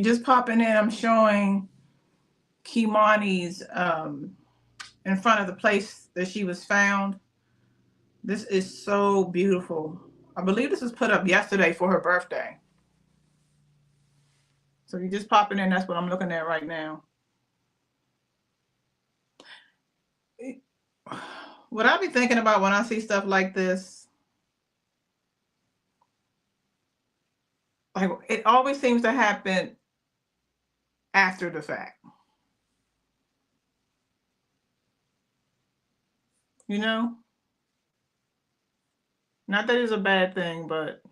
just popping in, I'm showing Keimani's in front of the place that she was found. This is so beautiful. I believe this was put up yesterday for her birthday. So if you're just popping in, that's what I'm looking at right now. What I be thinking about when I see stuff like this, like it always seems to happen after the fact. You know? Not that it's a bad thing, but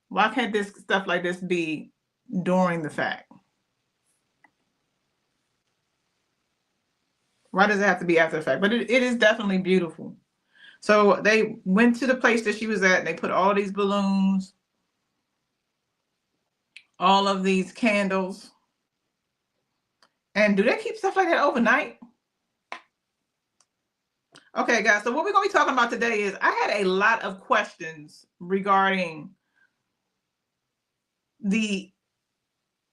why can't this stuff like this be during the fact? Why does it have to be after the fact? But it is definitely beautiful. So they went to the place that she was at and they put all these balloons, all of these candles. And do they keep stuff like that overnight? Okay, guys, so what we're going to be talking about today is I had a lot of questions regarding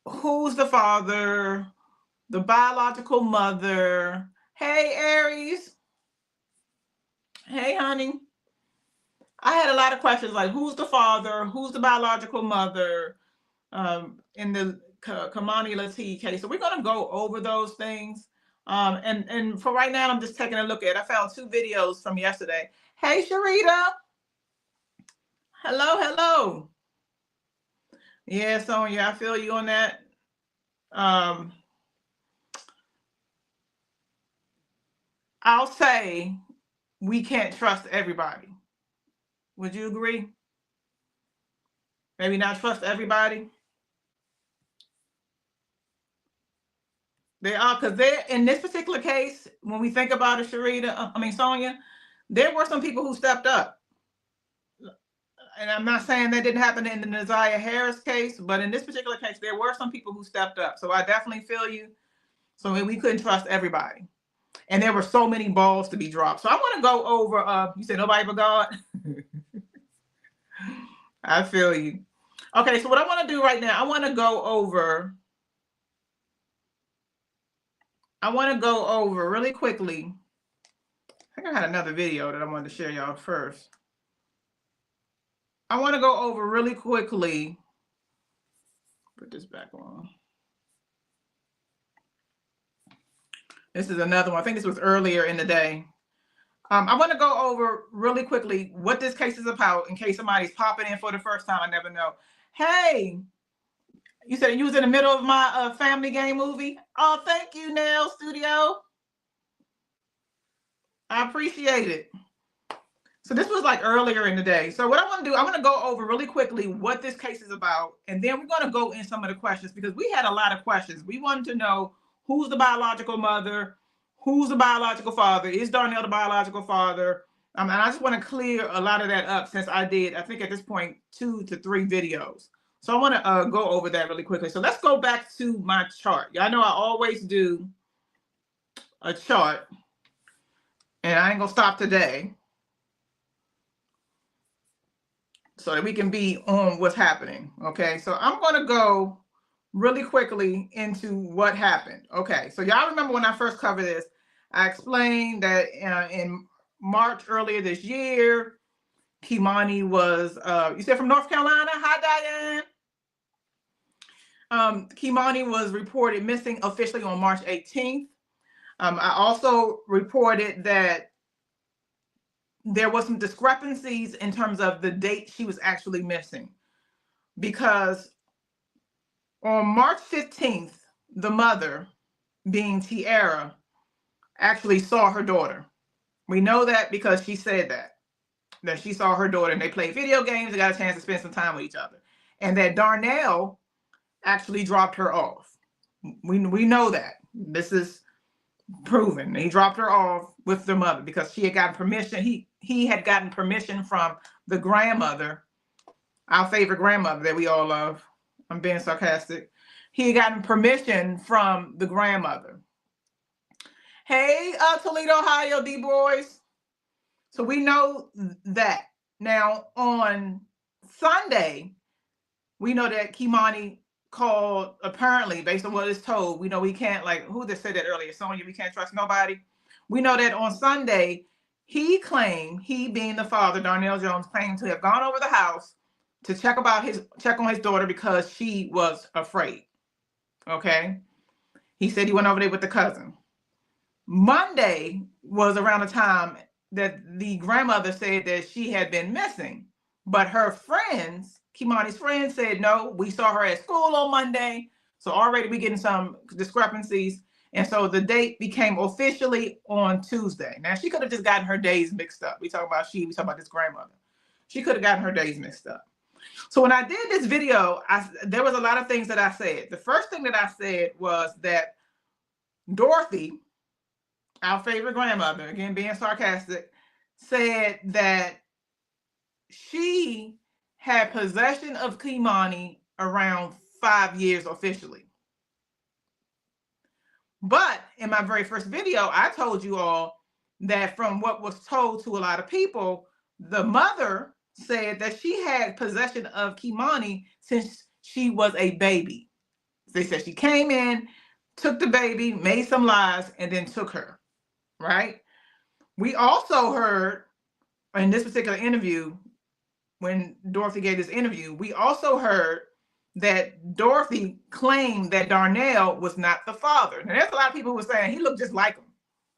who's the father, the biological mother. Hey, Aries. Hey, honey. I had a lot of questions like who's the father, who's the biological mother in the Keimani Latigue case. So we're going to go over those things. And for right now, I'm just taking a look at it. I found 2 videos from yesterday. Hey, Sharita. Hello, hello. Yeah, Sonia, I feel you on that. I'll say we can't trust everybody. Would you agree? Maybe not trust everybody. They are, because they're in this particular case, when we think about it, Sonia, there were some people who stepped up. And I'm not saying that didn't happen in the Naziah Harris case, but in this particular case, there were some people who stepped up. So I definitely feel you. So we couldn't trust everybody. And there were so many balls to be dropped. So I want to go over, you said nobody but God? I feel you. Okay, so what I want to do right now, I want to go over really quickly. I think I had another video that I wanted to share y'all first. I want to go over really quickly. Put this back on. This is another one. I think this was earlier in the day. I want to go over really quickly what this case is about in case somebody's popping in for the first time. I never know. Hey, you said you was in the middle of my Family Game movie. Oh, thank you, Nail Studio. I appreciate it. So this was like earlier in the day. So what I want to do, I want to go over really quickly what this case is about. And then we're going to go in some of the questions because we had a lot of questions. We wanted to know who's the biological mother, who's the biological father, is Darnell the biological father? And I just want to clear a lot of that up since I did, I think at this point, 2 to 3 videos. So I want to go over that really quickly. So let's go back to my chart. Y'all know I always do a chart. And I ain't going to stop today. So that we can be on what's happening. Okay, so I'm going to go really quickly into what happened. Okay, so y'all remember when I first covered this, I explained that in March earlier this year, Keimani was, you said from North Carolina? Hi, Diane. Keimani was reported missing officially on March 18th. I also reported that there was some discrepancies in terms of the date she was actually missing. Because on March 15th, the mother, being Tiara, actually saw her daughter. We know that because she said that she saw her daughter and they played video games and got a chance to spend some time with each other. And that Darnell actually dropped her off. We know that. This is proven. He dropped her off with the mother because she had gotten permission. He had gotten permission from the grandmother, our favorite grandmother that we all love. I'm being sarcastic. He had gotten permission from the grandmother. Hey, Toledo, Ohio, D-Boys. So we know that. Now, on Sunday, we know that Keimani called, apparently, based on what is told, we know we can't, like, who just said that earlier? Sonya, we can't trust nobody. We know that on Sunday, he claimed, he being the father, Darnell Jones, claimed to have gone over the house to check on his daughter because she was afraid. Okay. He said he went over there with the cousin. Monday was around the time that the grandmother said that she had been missing, but her friends, Keimani's friends, said no, we saw her at school on Monday. So already we getting some discrepancies. And so the date became officially on Tuesday. Now she could have just gotten her days mixed up. We talk about this grandmother. She could have gotten her days mixed up. So when I did this video, there was a lot of things that I said. The first thing that I said was that Dorothy, our favorite grandmother, again being sarcastic, said that she had possession of Keimani around 5 years officially. But in my very first video, I told you all that from what was told to a lot of people, the mother said that she had possession of Keimani since she was a baby. They said she came in, took the baby, made some lies, and then took her, right? We also heard in this particular interview, when Dorothy gave this interview, we also heard that Dorothy claimed that Darnell was not the father. Now, there's a lot of people who were saying he looked just like him.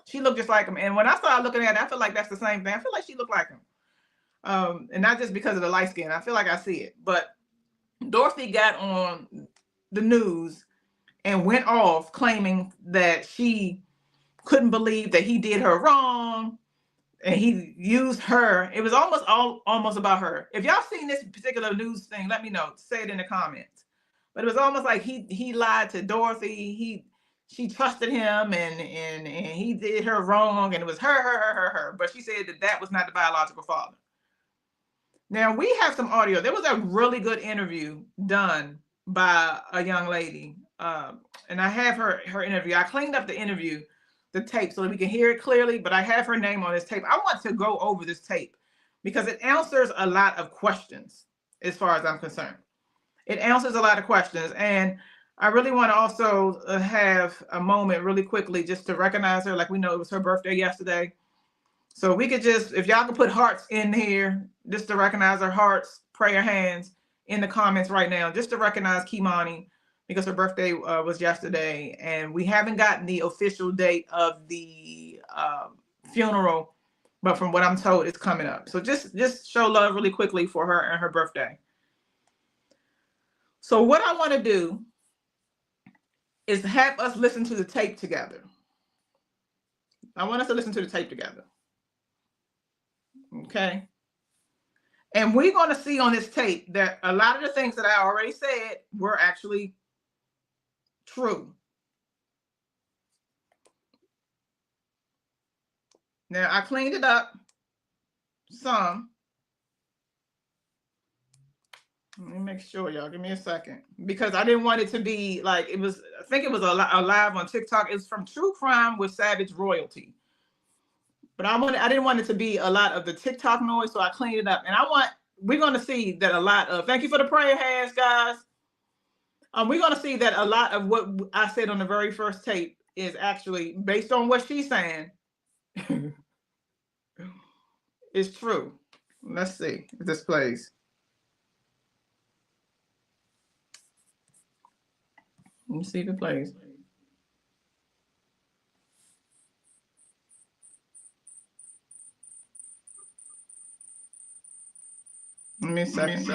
She looked just like him. And when I started looking at it, I feel like that's the same thing. I feel like she looked like him. And not just because of the light skin. I feel like I see it. But Dorothy got on the news and went off claiming that she couldn't believe that he did her wrong. And he used her. It was almost about her. If y'all seen this particular news thing, let me know. Say it in the comments. But it was almost like he lied to Dorothy. She trusted him and he did her wrong, and it was her. But she said that was not the biological father. Now we have some audio. There was a really good interview done by a young lady, and I have her interview. I cleaned up the interview, the tape, so that we can hear it clearly, but I have her name on this tape. I want to go over this tape because it answers a lot of questions as far as I'm concerned. It answers a lot of questions, and I really want to also have a moment really quickly just to recognize her. Like, we know it was her birthday yesterday. So we could just, if y'all could put hearts in here, just to recognize her, hearts, prayer hands in the comments right now, just to recognize Keimani, because her birthday was yesterday, and we haven't gotten the official date of the funeral, but from what I'm told, it's coming up. So just show love really quickly for her and her birthday. So what I want to do is have us listen to the tape together. I want us to listen to the tape together. Okay. And we're going to see on this tape that a lot of the things that I already said were actually true. Now, I cleaned it up some. Let me make sure, y'all. Give me a second. Because I didn't want it to be like, it was, I think it was a live on TikTok. It's from True Crime with Savage Royalty. But I didn't want it to be a lot of the TikTok noise, so I cleaned it up. And we're going to see that a lot of, thank you for the prayer hands, guys. We're going to see that a lot of what I said on the very first tape is actually, based on what she's saying, is true. Let's see if this plays. Let me see if it plays. Let me a second.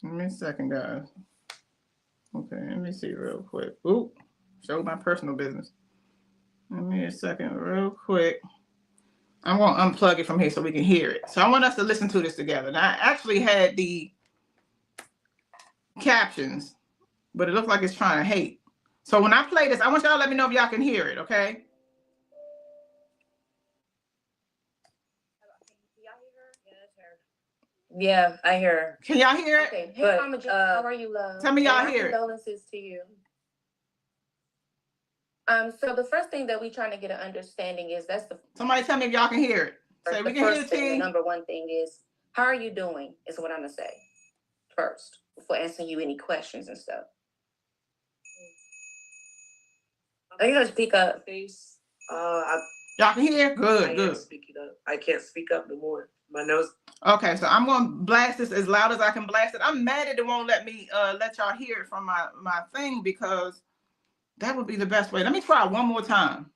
Give me a second, guys. Okay, let me see real quick. Ooh, show my personal business. Give me a second real quick. I'm going to unplug it from here so we can hear it. So I want us to listen to this together. Now, I actually had the captions, but it looks like it's trying to hate. So when I play this, I want y'all to let me know if y'all can hear it, okay? Yeah, I hear her. Can y'all hear it? Okay, hey, Mama Jo, how are you, love? Tell me y'all hear it. Condolences to you. So the first thing that we're trying to get an understanding is Somebody tell me if y'all can hear it. Say we can hear it. The number one thing is, How are you doing? Is what I'm gonna say first before answering you any questions and stuff. Are you gonna speak up? Face. Y'all can hear? Good, good. Speaking up. I can't speak up no more. My nose. Okay, so I'm gonna blast this as loud as I can blast it. I'm mad that it won't let me let y'all hear it from my thing, because that would be the best way. Let me try one more time.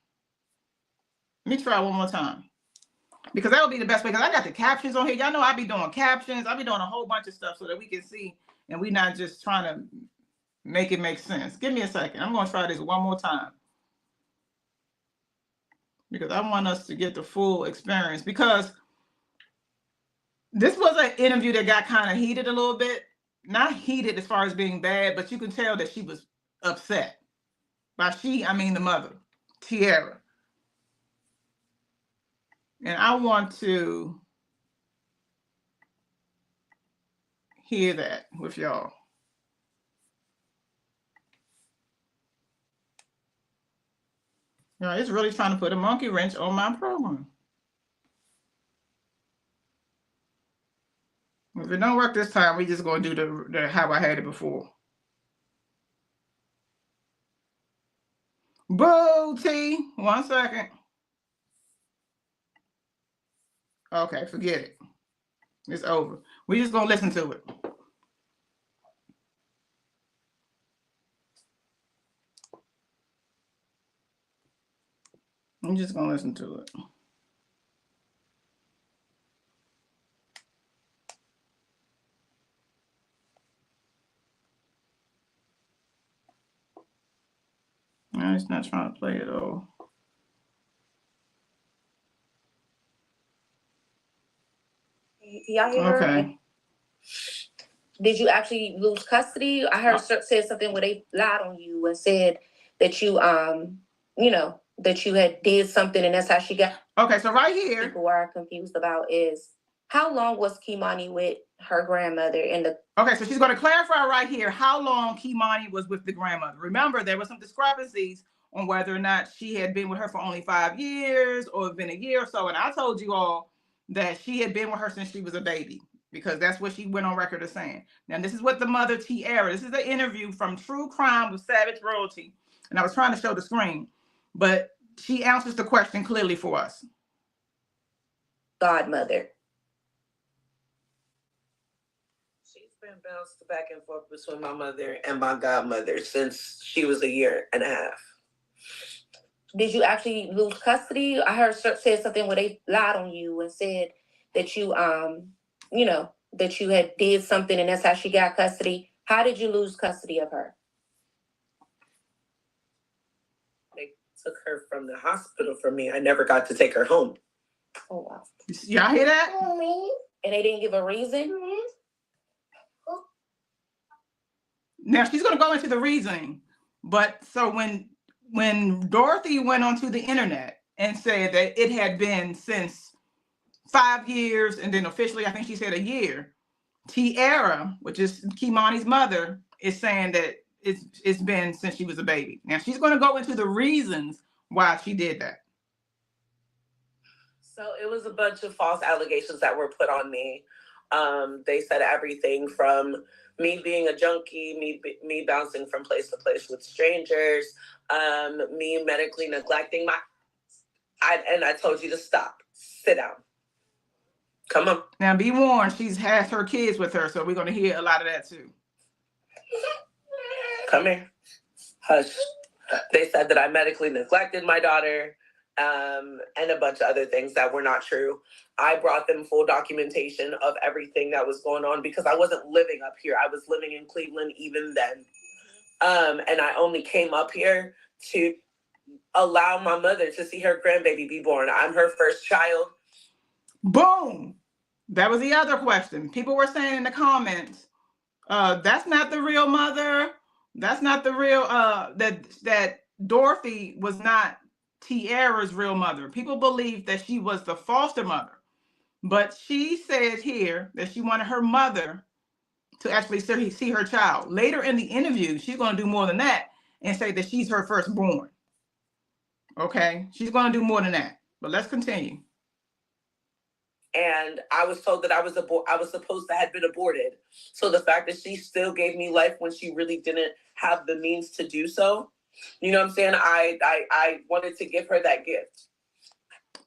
Because that would be the best way, because I got the captions on here. Y'all know I be doing captions. I be doing a whole bunch of stuff so that we can see and we're not just trying to make it make sense. Give me a second. I'm gonna try this one more time, because I want us to get the full experience, because this was an interview that got kind of heated a little bit. Not heated as far as being bad, but you can tell that she was upset. By she, I mean the mother, Tiara. And I want to hear that with y'all. You know, it's really trying to put a monkey wrench on my program. If it don't work this time, we just gonna do the how I had it before. Boo, T. 1 second. Okay, forget it. It's over. We just gonna listen to it. I'm just gonna listen to it. No, it's not trying to play at all. Y'all hear her? Okay. Did you actually lose custody? I heard said something where they lied on you and said that you that you had did something and that's how she got. Okay, so right here. People are confused about is how long was Keimani with her grandmother in the. Okay, so she's going to clarify right here how long Keimani was with the grandmother. Remember, there were some discrepancies on whether or not she had been with her for only 5 years or been a year or so. And I told you all that she had been with her since she was a baby, because that's what she went on record as saying. Now, this is what the mother, Tiara, this is an interview from True Crime with Savage Royalty. And I was trying to show the screen, but she answers the question clearly for us. Godmother. She's been bounced back and forth between my mother and my godmother since she was 1.5 years. Did you actually lose custody? I heard said something where they lied on you and said that you that you had did something and that's how she got custody. How did you lose custody of her? They took her from the hospital from me. I never got to take her home. Oh wow. Y'all hear that? And they didn't give a reason? Now she's going to go into the reasoning, but so when Dorothy went onto the internet and said that it had been since 5 years, and then officially I think she said 1 year, Tiara, which is Keimani's mother, is saying that it's been since she was a baby. Now she's going to go into the reasons why she did that. So it was a bunch of false allegations that were put on me. They said everything from me being a junkie, me bouncing from place to place with strangers, me medically neglecting and I told you to stop. Sit down. Come on. Now be warned, she's has her kids with her, so we're going to hear a lot of that too. Come here. Hush. They said that I medically neglected my daughter, and a bunch of other things that were not true. I brought them full documentation of everything that was going on because I wasn't living up here. I was living in Cleveland even then. And I only came up here to allow my mother to see her grandbaby be born. I'm her first child. Boom. That was the other question. People were saying in the comments, that's not the real mother. That's not the real, that Dorothy was not Tiara's real mother. People believe that she was the foster mother. But she said here that she wanted her mother to actually see her child. Later in the interview, she's going to do more than that and say that she's her firstborn. Okay? She's going to do more than that. But let's continue. and I was told that I was supposed to have been aborted. So the fact that she still gave me life when she really didn't have the means to do so, you know what I'm saying? I wanted to give her that gift.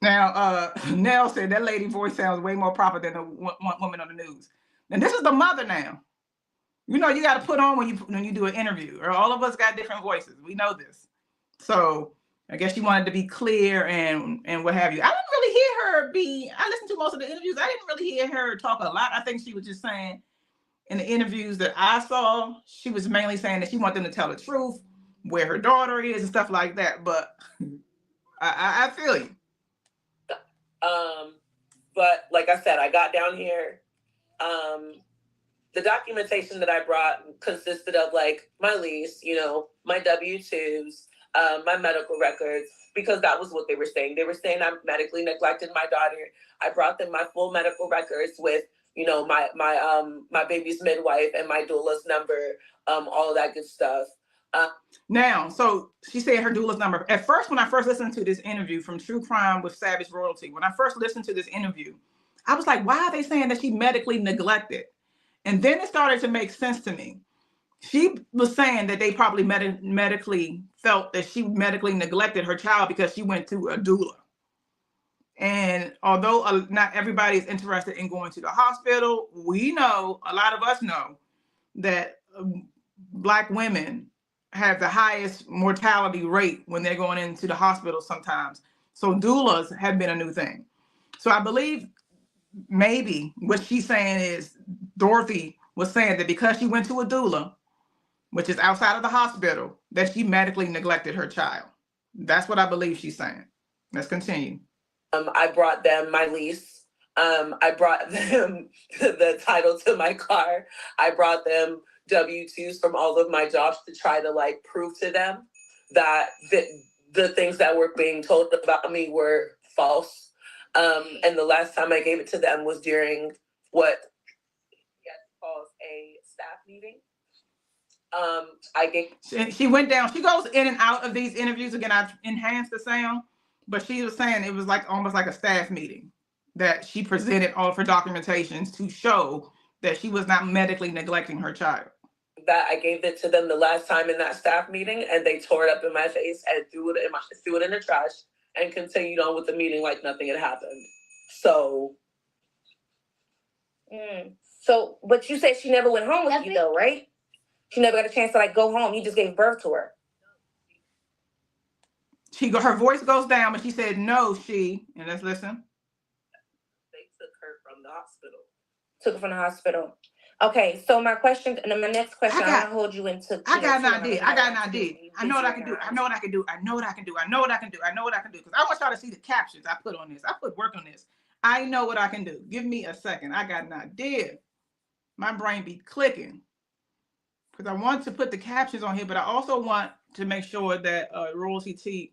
Now, Nell said that lady voice sounds way more proper than the one woman on the news. And this is the mother now. You know, you got to put on when you do an interview, or all of us got different voices. We know this. So I guess she wanted to be clear and what have you. I didn't really hear her I listened to most of the interviews. I didn't really hear her talk a lot. I think she was just saying in the interviews that I saw, she was mainly saying that she wanted them to tell the truth, where her daughter is and stuff like that. But I feel you. But like I said, I got down here. The documentation that I brought consisted of like my lease, you know, my W-2s, my medical records, because that was what they were saying. They were saying I medically neglected my daughter. I brought them my full medical records with, you know, my baby's midwife and my doula's number, all of that good stuff. Now, so she said her doula's number. At first, when I first listened to this interview from True Crime with Savage Royalty, when I first listened to this interview, I was like, why are they saying that she medically neglected? And then it started to make sense to me. She was saying that they probably medically felt that she medically neglected her child because she went to a doula. And although not everybody is interested in going to the hospital, we know, a lot of us know, that Black women have the highest mortality rate when they're going into the hospital sometimes. So doulas have been a new thing. So I believe maybe what she's saying is Dorothy was saying that because she went to a doula, which is outside of the hospital, that she medically neglected her child. That's what I believe she's saying. Let's continue. I brought them my lease. I brought them the title to my car. I brought them W-2s from all of my jobs to try to like prove to them that the things that were being told about me were false. And the last time I gave it to them was during what calls a staff meeting. She went down. She goes in and out of these interviews. Again, I've enhanced the sound, but she was saying it was like almost like a staff meeting that she presented all of her documentations to show that she was not medically neglecting her child. That I gave it to them the last time in that staff meeting, and they tore it up in my face and threw it in the trash and continued on with the meeting like nothing had happened. So, but you said she never went home with you though, right? She never got a chance to like go home. You just gave birth to her. Her voice goes down, but she said no. And let's listen. They took her from the hospital. Took her from the hospital. Okay, so my question, and then my next question, I want to hold you into. I got an idea. I know what I can do. Because I want y'all to see the captions I put on this. I put work on this. I know what I can do. Give me a second. I got an idea. My brain be clicking. Because I want to put the captions on here, but I also want to make sure that Royalty T,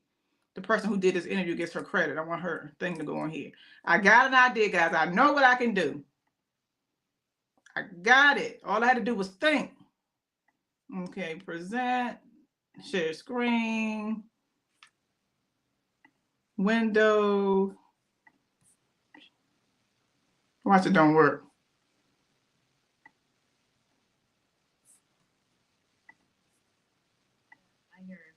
the person who did this interview, gets her credit. I want her thing to go on here. I got an idea, guys. I know what I can do. I got it. All I had to do was think. Okay, present, share screen, window. Watch it don't work. I heard.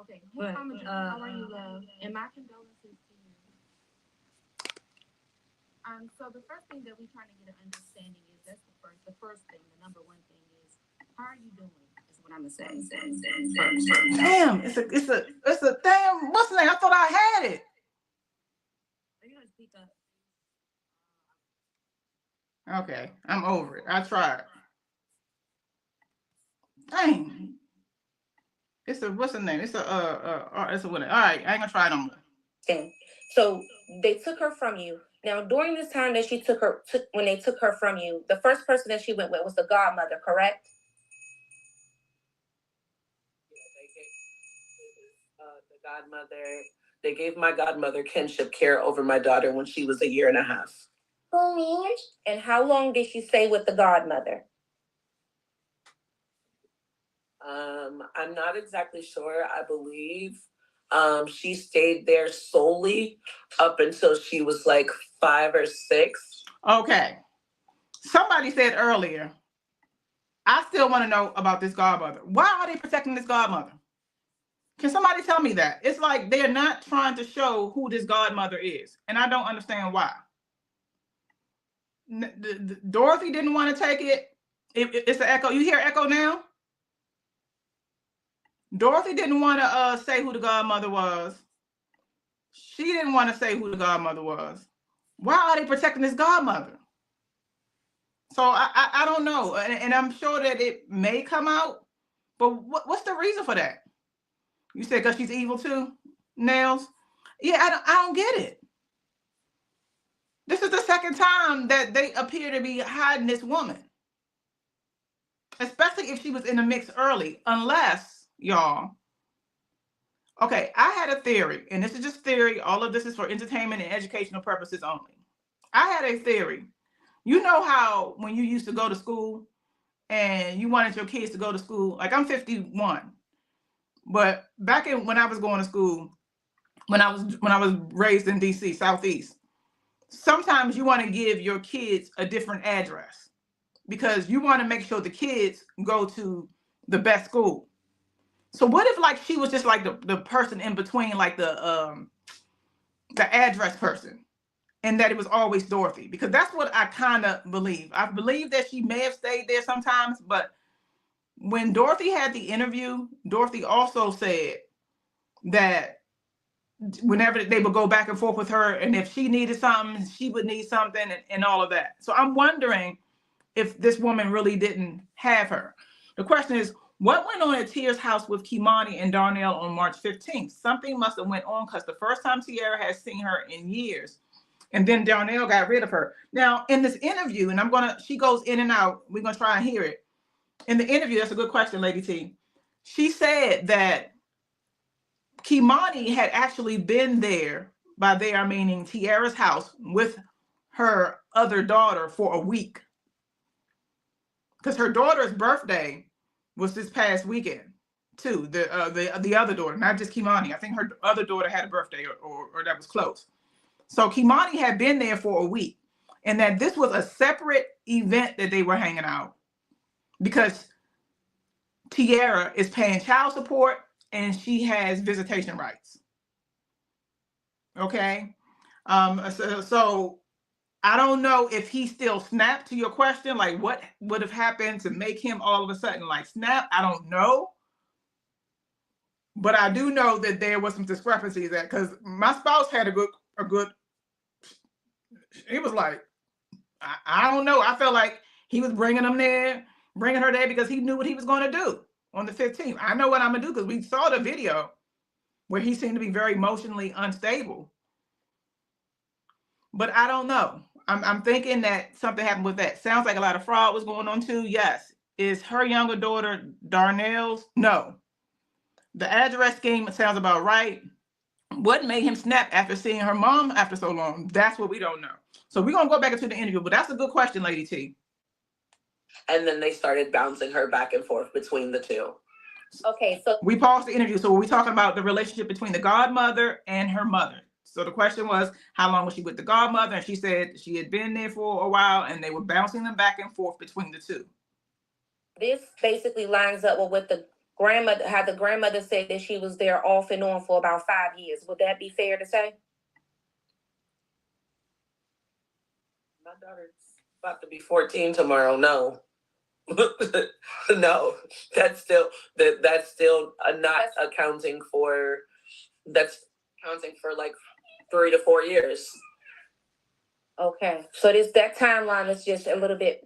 Okay, hey, Mama Jo, how are you, love? And my condolences to you. So the first thing that we're trying to get an understanding is that's the first thing, the number one thing is how are you doing? Is what I'm gonna say. Damn, it's a damn. What's the name? I thought I had it. Are you gonna speak up? Okay, I'm over it. I tried. Dang. What's the name? It's a winner. All right, I ain't gonna try no more. So they took her from you. Now, during this time that when they took her from you, the first person that she went with was the godmother, correct? Yeah, the godmother. They gave my godmother kinship care over my daughter when she was 1.5 years. And how long did she stay with the godmother? I'm not exactly sure. I believe She stayed there solely up until she was like 5 or 6. Okay. Somebody said earlier, I still want to know about this godmother. Why are they protecting this godmother? Can somebody tell me that? It's like they're not trying to show who this godmother is. And I don't understand why. Dorothy didn't want to take it. It's an echo. You hear echo now? Dorothy didn't want to say who the godmother was. She didn't want to say who the godmother was. Why are they protecting this godmother? So I don't know. And I'm sure that it may come out. But what's the reason for that? You said because she's evil too, Nails? Yeah, I don't get it. This is the second time that they appear to be hiding this woman. Especially if she was in the mix early. Unless, y'all. Okay, I had a theory. And this is just theory. All of this is for entertainment and educational purposes only. I had a theory. You know how when you used to go to school and you wanted your kids to go to school, like I'm 51. But back when I was going to school, when I was raised in DC, Southeast, sometimes you want to give your kids a different address because you want to make sure the kids go to the best school. So what if like she was just like the person in between, like the address person, and that it was always Dorothy? Because that's what I kind of believe. I believe that she may have stayed there sometimes, but when Dorothy had the interview, Dorothy also said that whenever they would go back and forth with her, and if she needed something, she would need something, and all of that. So I'm wondering if this woman really didn't have her. The question is, what went on at Tia's house with Keimani and Darnell on March 15th? Something must have went on because the first time Tiara had seen her in years, and then Darnell got rid of her. Now, in this interview, and she goes in and out. We're going to try and hear it. In the interview, that's a good question, Lady T. She said that Keimani had actually been there, by there meaning Tiara's house, with her other daughter for a week. Because her daughter's birthday was this past weekend, too. The other daughter, not just Keimani. I think her other daughter had a birthday or that was close. So Keimani had been there for a week, and that this was a separate event that they were hanging out because Tiara is paying child support and she has visitation rights. Okay. So I don't know if he still snapped, to your question, like what would have happened to make him all of a sudden like snap. I don't know. But I do know that there was some discrepancies that, because my spouse had a good, he was like, I don't know. I felt like he was bringing her there because he knew what he was going to do on the 15th. I know what I'm going to do because we saw the video where he seemed to be very emotionally unstable. But I don't know. I'm thinking that something happened with that. Sounds like a lot of fraud was going on too. Yes. Is her younger daughter Darnell's? No. The address scheme sounds about right. What made him snap after seeing her mom after so long? That's what we don't know. So we're going to go back into the interview, but that's a good question, Lady T. And then they started bouncing her back and forth between the two. Okay, so we paused the interview. So we're talking about the relationship between the godmother and her mother. So the question was, how long was she with the godmother? And she said she had been there for a while and they were bouncing them back and forth between the two. this basically lines up with what the grandmother, how the grandmother said that she was there off and on for about 5 years. Would that be fair to say? My daughter's about to be 14 tomorrow. No. No, that's still not accounting for, that's accounting for like 3 to 4 years. Okay, so that timeline is just a little bit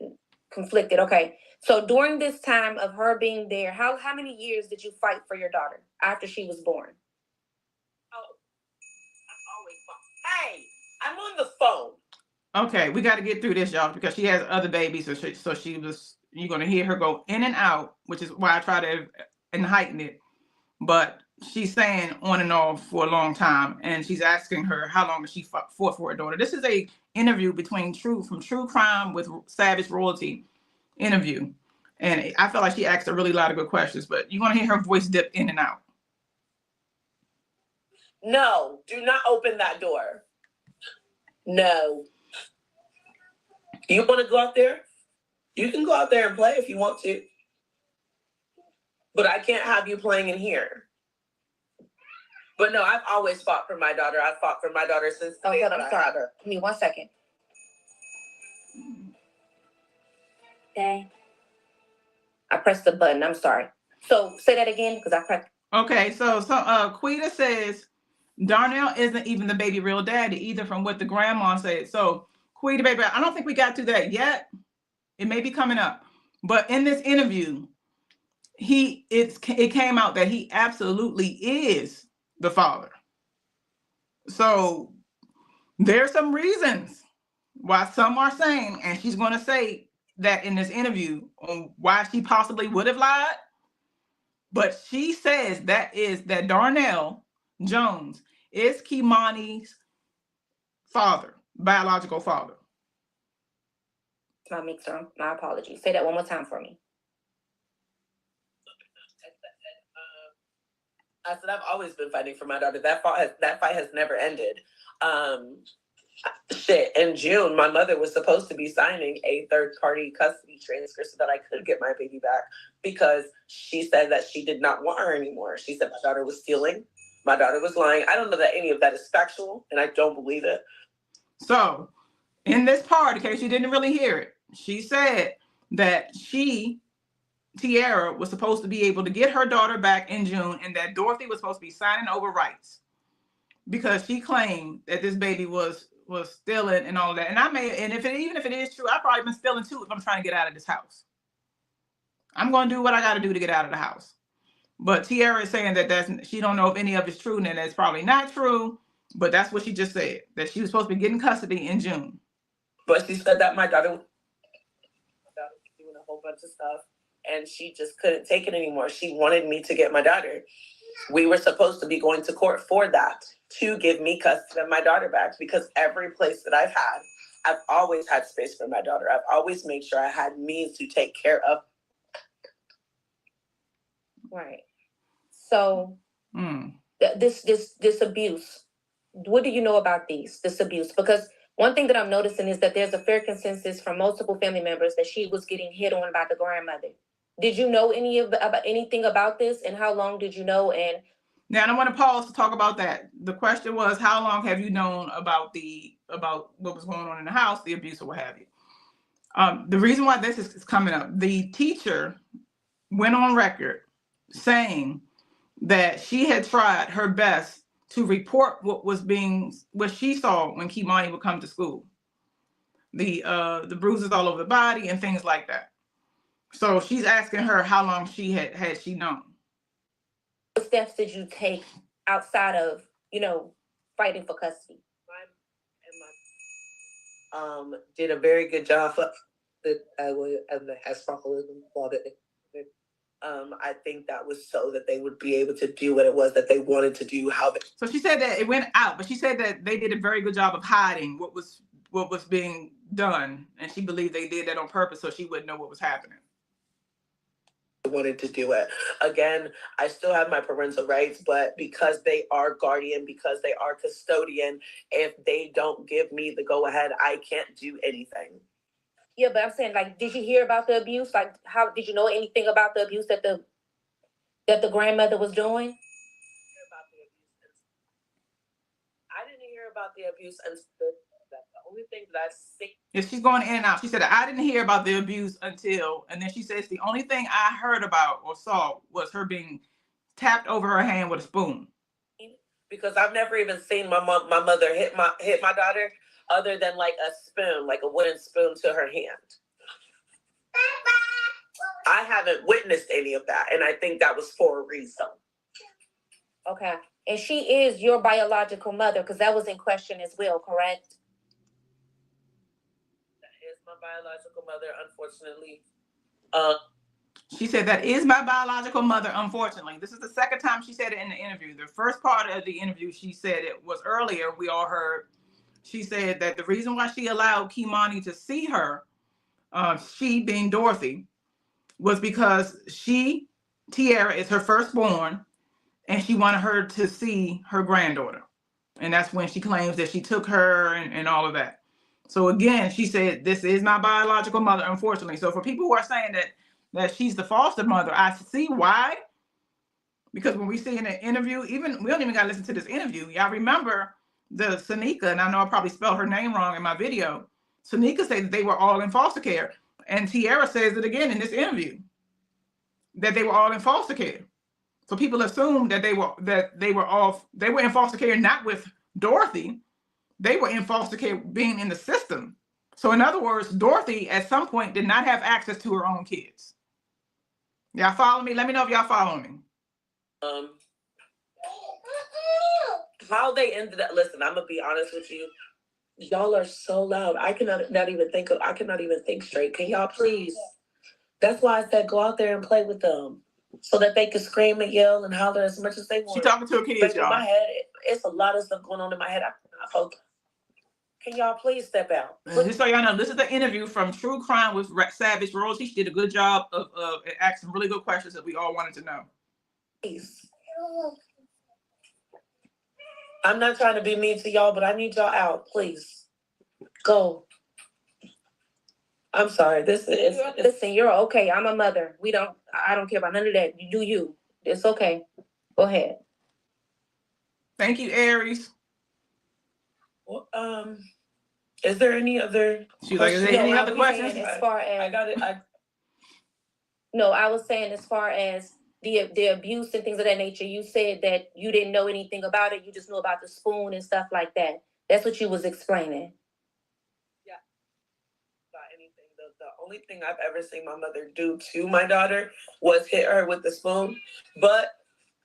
conflicted. Okay, so during this time of her being there, how many years did you fight for your daughter after she was born? Oh, I'm always fine. Hey, I'm on the phone. Okay, we got to get through this, y'all, because she has other babies. So she was, you're going to hear her go in and out, which is why I try to heighten it. But she's saying on and off for a long time. And she's asking her, how long has she fought for her daughter? This is a interview between True Crime with Savage Royalty interview. And I feel like she asked a really lot of good questions, but you're going to hear her voice dip in and out. No, do not open that door. No. You want to go out there? You can go out there and play if you want to. But I can't have you playing in here. But no, I've always fought for my daughter. I've fought for my daughter since the day that I had her. Give me 1 second. Okay. I pressed the button. I'm sorry. So say that again, because I pressed. Okay, so Quita says Darnell isn't even the baby real daddy either, from what the grandma said. So Quita, baby, I don't think we got to that yet. It may be coming up, but in this interview, it came out that he absolutely is the father. So there's some reasons why some are saying, and she's going to say that in this interview, on why she possibly would have lied. But she says that Darnell Jones is Keimani's father, biological father. My mixer. My apologies. Say that one more time for me. I said I've always been fighting for my daughter. That fight has never ended. In June, my mother was supposed to be signing a third-party custody transfer so that I could get my baby back, because she said that she did not want her anymore. She said my daughter was stealing. My daughter was lying. I don't know that any of that is factual, and I don't believe it. So in this part, in case you didn't really hear it, she said that Tiara, was supposed to be able to get her daughter back in June, and that Dorothy was supposed to be signing over rights because she claimed that this baby was stealing and all of that. And even if it is true, I've probably been stealing too if I'm trying to get out of this house. I'm going to do what I got to do to get out of the house. But Tiara is saying that she don't know if any of it's true, and that's probably not true. But that's what she just said, that she was supposed to be getting custody in June. But she said that my daughter was doing a whole bunch of stuff, and she just couldn't take it anymore. She wanted me to get my daughter. We were supposed to be going to court for that, to give me custody of my daughter back, because every place that I've always had space for my daughter. I've always made sure I had means to take care of. Right. So this abuse, what do you know about this abuse? Because one thing that I'm noticing is that there's a fair consensus from multiple family members that she was getting hit on by the grandmother. Did you know anything about this, and how long did you know? And now I want to pause to talk about that. The question was, how long have you known about what was going on in the house, the abuse or what have you? The reason why this is coming up, the teacher went on record saying that she had tried her best to report what she saw when Keimani would come to school. The bruises all over the body and things like that. So she's asking her how long she had she known. What steps did you take outside of, fighting for custody? Did a very good job. I think that was so that they would be able to do what it was that they wanted to do. So she said that it went out, but she said that they did a very good job of hiding what was being done, and she believed they did that on purpose so she wouldn't know what was happening. Wanted to do it. Again, I still have my parental rights, but because they are guardian, because they are custodian, if they don't give me the go ahead, I can't do anything. Yeah, but I'm saying, did you hear about the abuse? How did you know anything about the abuse that the grandmother was doing? I didn't hear about the abuse, and the only thing that I see. If she's going in and out, she said, I didn't hear about the abuse until, and then she says, the only thing I heard about or saw was her being tapped over her hand with a spoon. Because I've never even seen my mother hit my daughter, other than a spoon, like a wooden spoon to her hand. I haven't witnessed any of that, and I think that was for a reason. Okay. And she is your biological mother, because that was in question as well, correct? That is my biological mother, unfortunately. She said, that is my biological mother, unfortunately. This is the second time she said it in the interview. The first part of the interview, she said it was earlier, we all heard. She said that the reason why she allowed Keimani to see her, she being Dorothy, was because Tiara is her firstborn, and she wanted her to see her granddaughter. And that's when she claims that she took her and all of that. So again, she said, this is my biological mother, unfortunately. So for people who are saying that she's the foster mother, I see why. Because when we see in an interview, even we don't even gotta listen to this interview. Y'all remember the Sanika, and I know I probably spelled her name wrong in my video. Sanika said that they were all in foster care. And Tiara says it again in this interview, that they were all in foster care. So people assumed that they were in foster care, not with Dorothy. They were in foster care being in the system. So in other words, Dorothy at some point did not have access to her own kids. Y'all follow me? Let me know if y'all following me. How they ended up, listen, I'm gonna be honest with you. Y'all are so loud. I cannot even think straight. Can y'all please? That's why I said go out there and play with them, so that they can scream and yell and holler as much as they want. She talking to her kids, but y'all. In my head, it's a lot of stuff going on in my head. I hope. Can y'all please step out? Just so y'all know, this is the interview from True Crime with Savage Rose. She did a good job of asking really good questions that we all wanted to know. Please. I'm not trying to be mean to y'all, but I need y'all out, please. Go. I'm sorry. Listen, you're okay. I'm a mother. I don't care about none of that. You do you. It's okay. Go ahead. Thank you, Aries. Well, is there any other She's like, is there any other questions? As far as I got it. No, I was saying as far as the abuse and things of that nature, you said that you didn't know anything about it. You just knew about the spoon and stuff like that. That's what you was explaining. Yeah. About anything. The only thing I've ever seen my mother do to my daughter was hit her with the spoon. But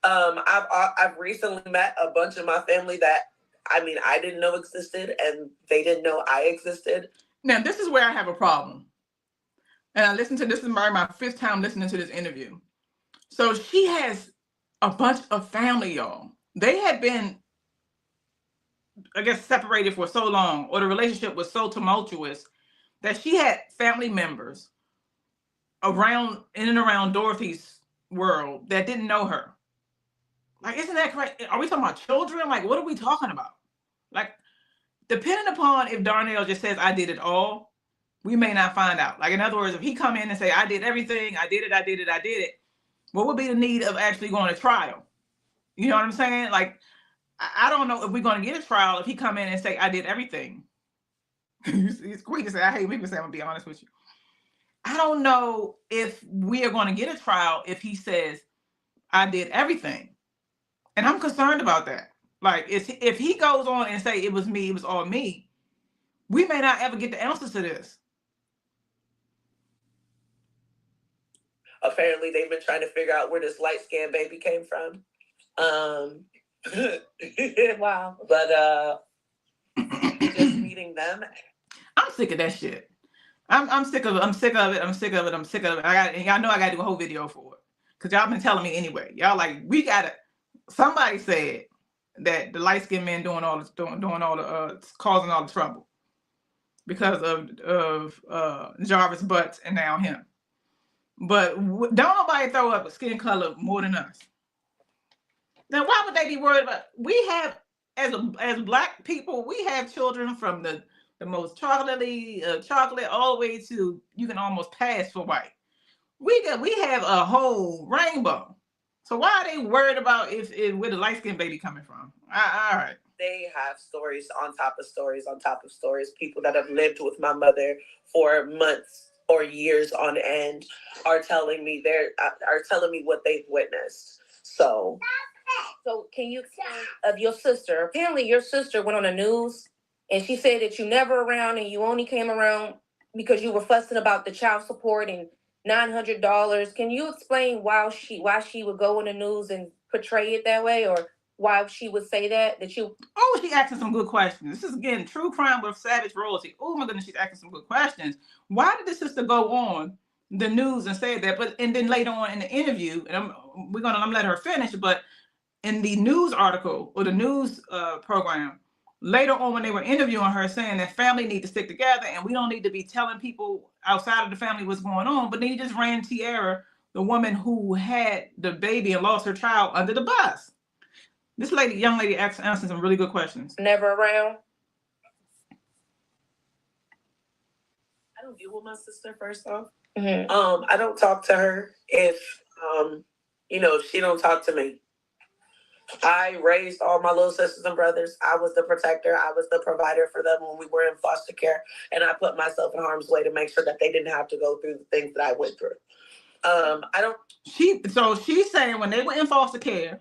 I've recently met a bunch of my family that I didn't know existed, and they didn't know I existed. Now, this is where I have a problem. And I listened to this is my fifth time listening to this interview. So she has a bunch of family, y'all. They had been, I guess, separated for so long, or the relationship was so tumultuous that she had family members in and around Dorothy's world that didn't know her. Like, isn't that correct? Are we talking about children? Like, what are we talking about? Like, depending upon if Darnell just says, I did it all, we may not find out. Like, in other words, if he come in and say, I did everything, I did it, what would be the need of actually going to trial? You know what I'm saying? Like, I don't know if we're going to get a trial if he come in and say, I did everything. It's quick to say, I hate people say, I'm going to be honest with you. I don't know if we are going to get a trial if he says, I did everything. And I'm concerned about that. Like, if he goes on and say, it was me, it was all me, we may not ever get the answers to this. Apparently, they've been trying to figure out where this light-skinned baby came from. Wow. But just meeting them. I'm sick of that shit. I'm sick of it. I'm sick of it. And y'all know I got to do a whole video for it. Because y'all been telling me anyway. Y'all like, somebody said that the light-skinned man doing all the causing all the trouble because of Jarvis Butts and now him. But don't nobody throw up a skin color more than us. Now, why would they be worried about? We have, as Black people, we have children from the most chocolate all the way to you can almost pass for white. We have a whole rainbow. So why are they worried about where the light skinned baby coming from? All right. They have stories on top of stories on top of stories. People that have lived with my mother for months or years on end are telling me what they've witnessed. So can you explain of your sister? Apparently your sister went on the news and she said that you never around and you only came around because you were fussing about the child support and $900. Can you explain why she would go on the news and portray it that way, or why she would say that you? Oh, she asking some good questions. This is again True Crime with Savage Royalty. Oh my goodness, she's asking some good questions. Why did the sister go on the news and say that? And then later on in the interview, and I'm letting her finish, but in the news article or the news program, later on when they were interviewing her, saying that family need to stick together and we don't need to be telling people outside of the family what's going on. But then you just ran Tiara the woman who had the baby and lost her child under the bus? This young lady asking some really good questions. Never around? I don't deal with my sister first off. Mm-hmm. I don't talk to her if she don't talk to me. I raised all my little sisters and brothers. I was the protector. I was the provider for them when we were in foster care, and I put myself in harm's way to make sure that they didn't have to go through the things that I went through. So she's saying when they were in foster care,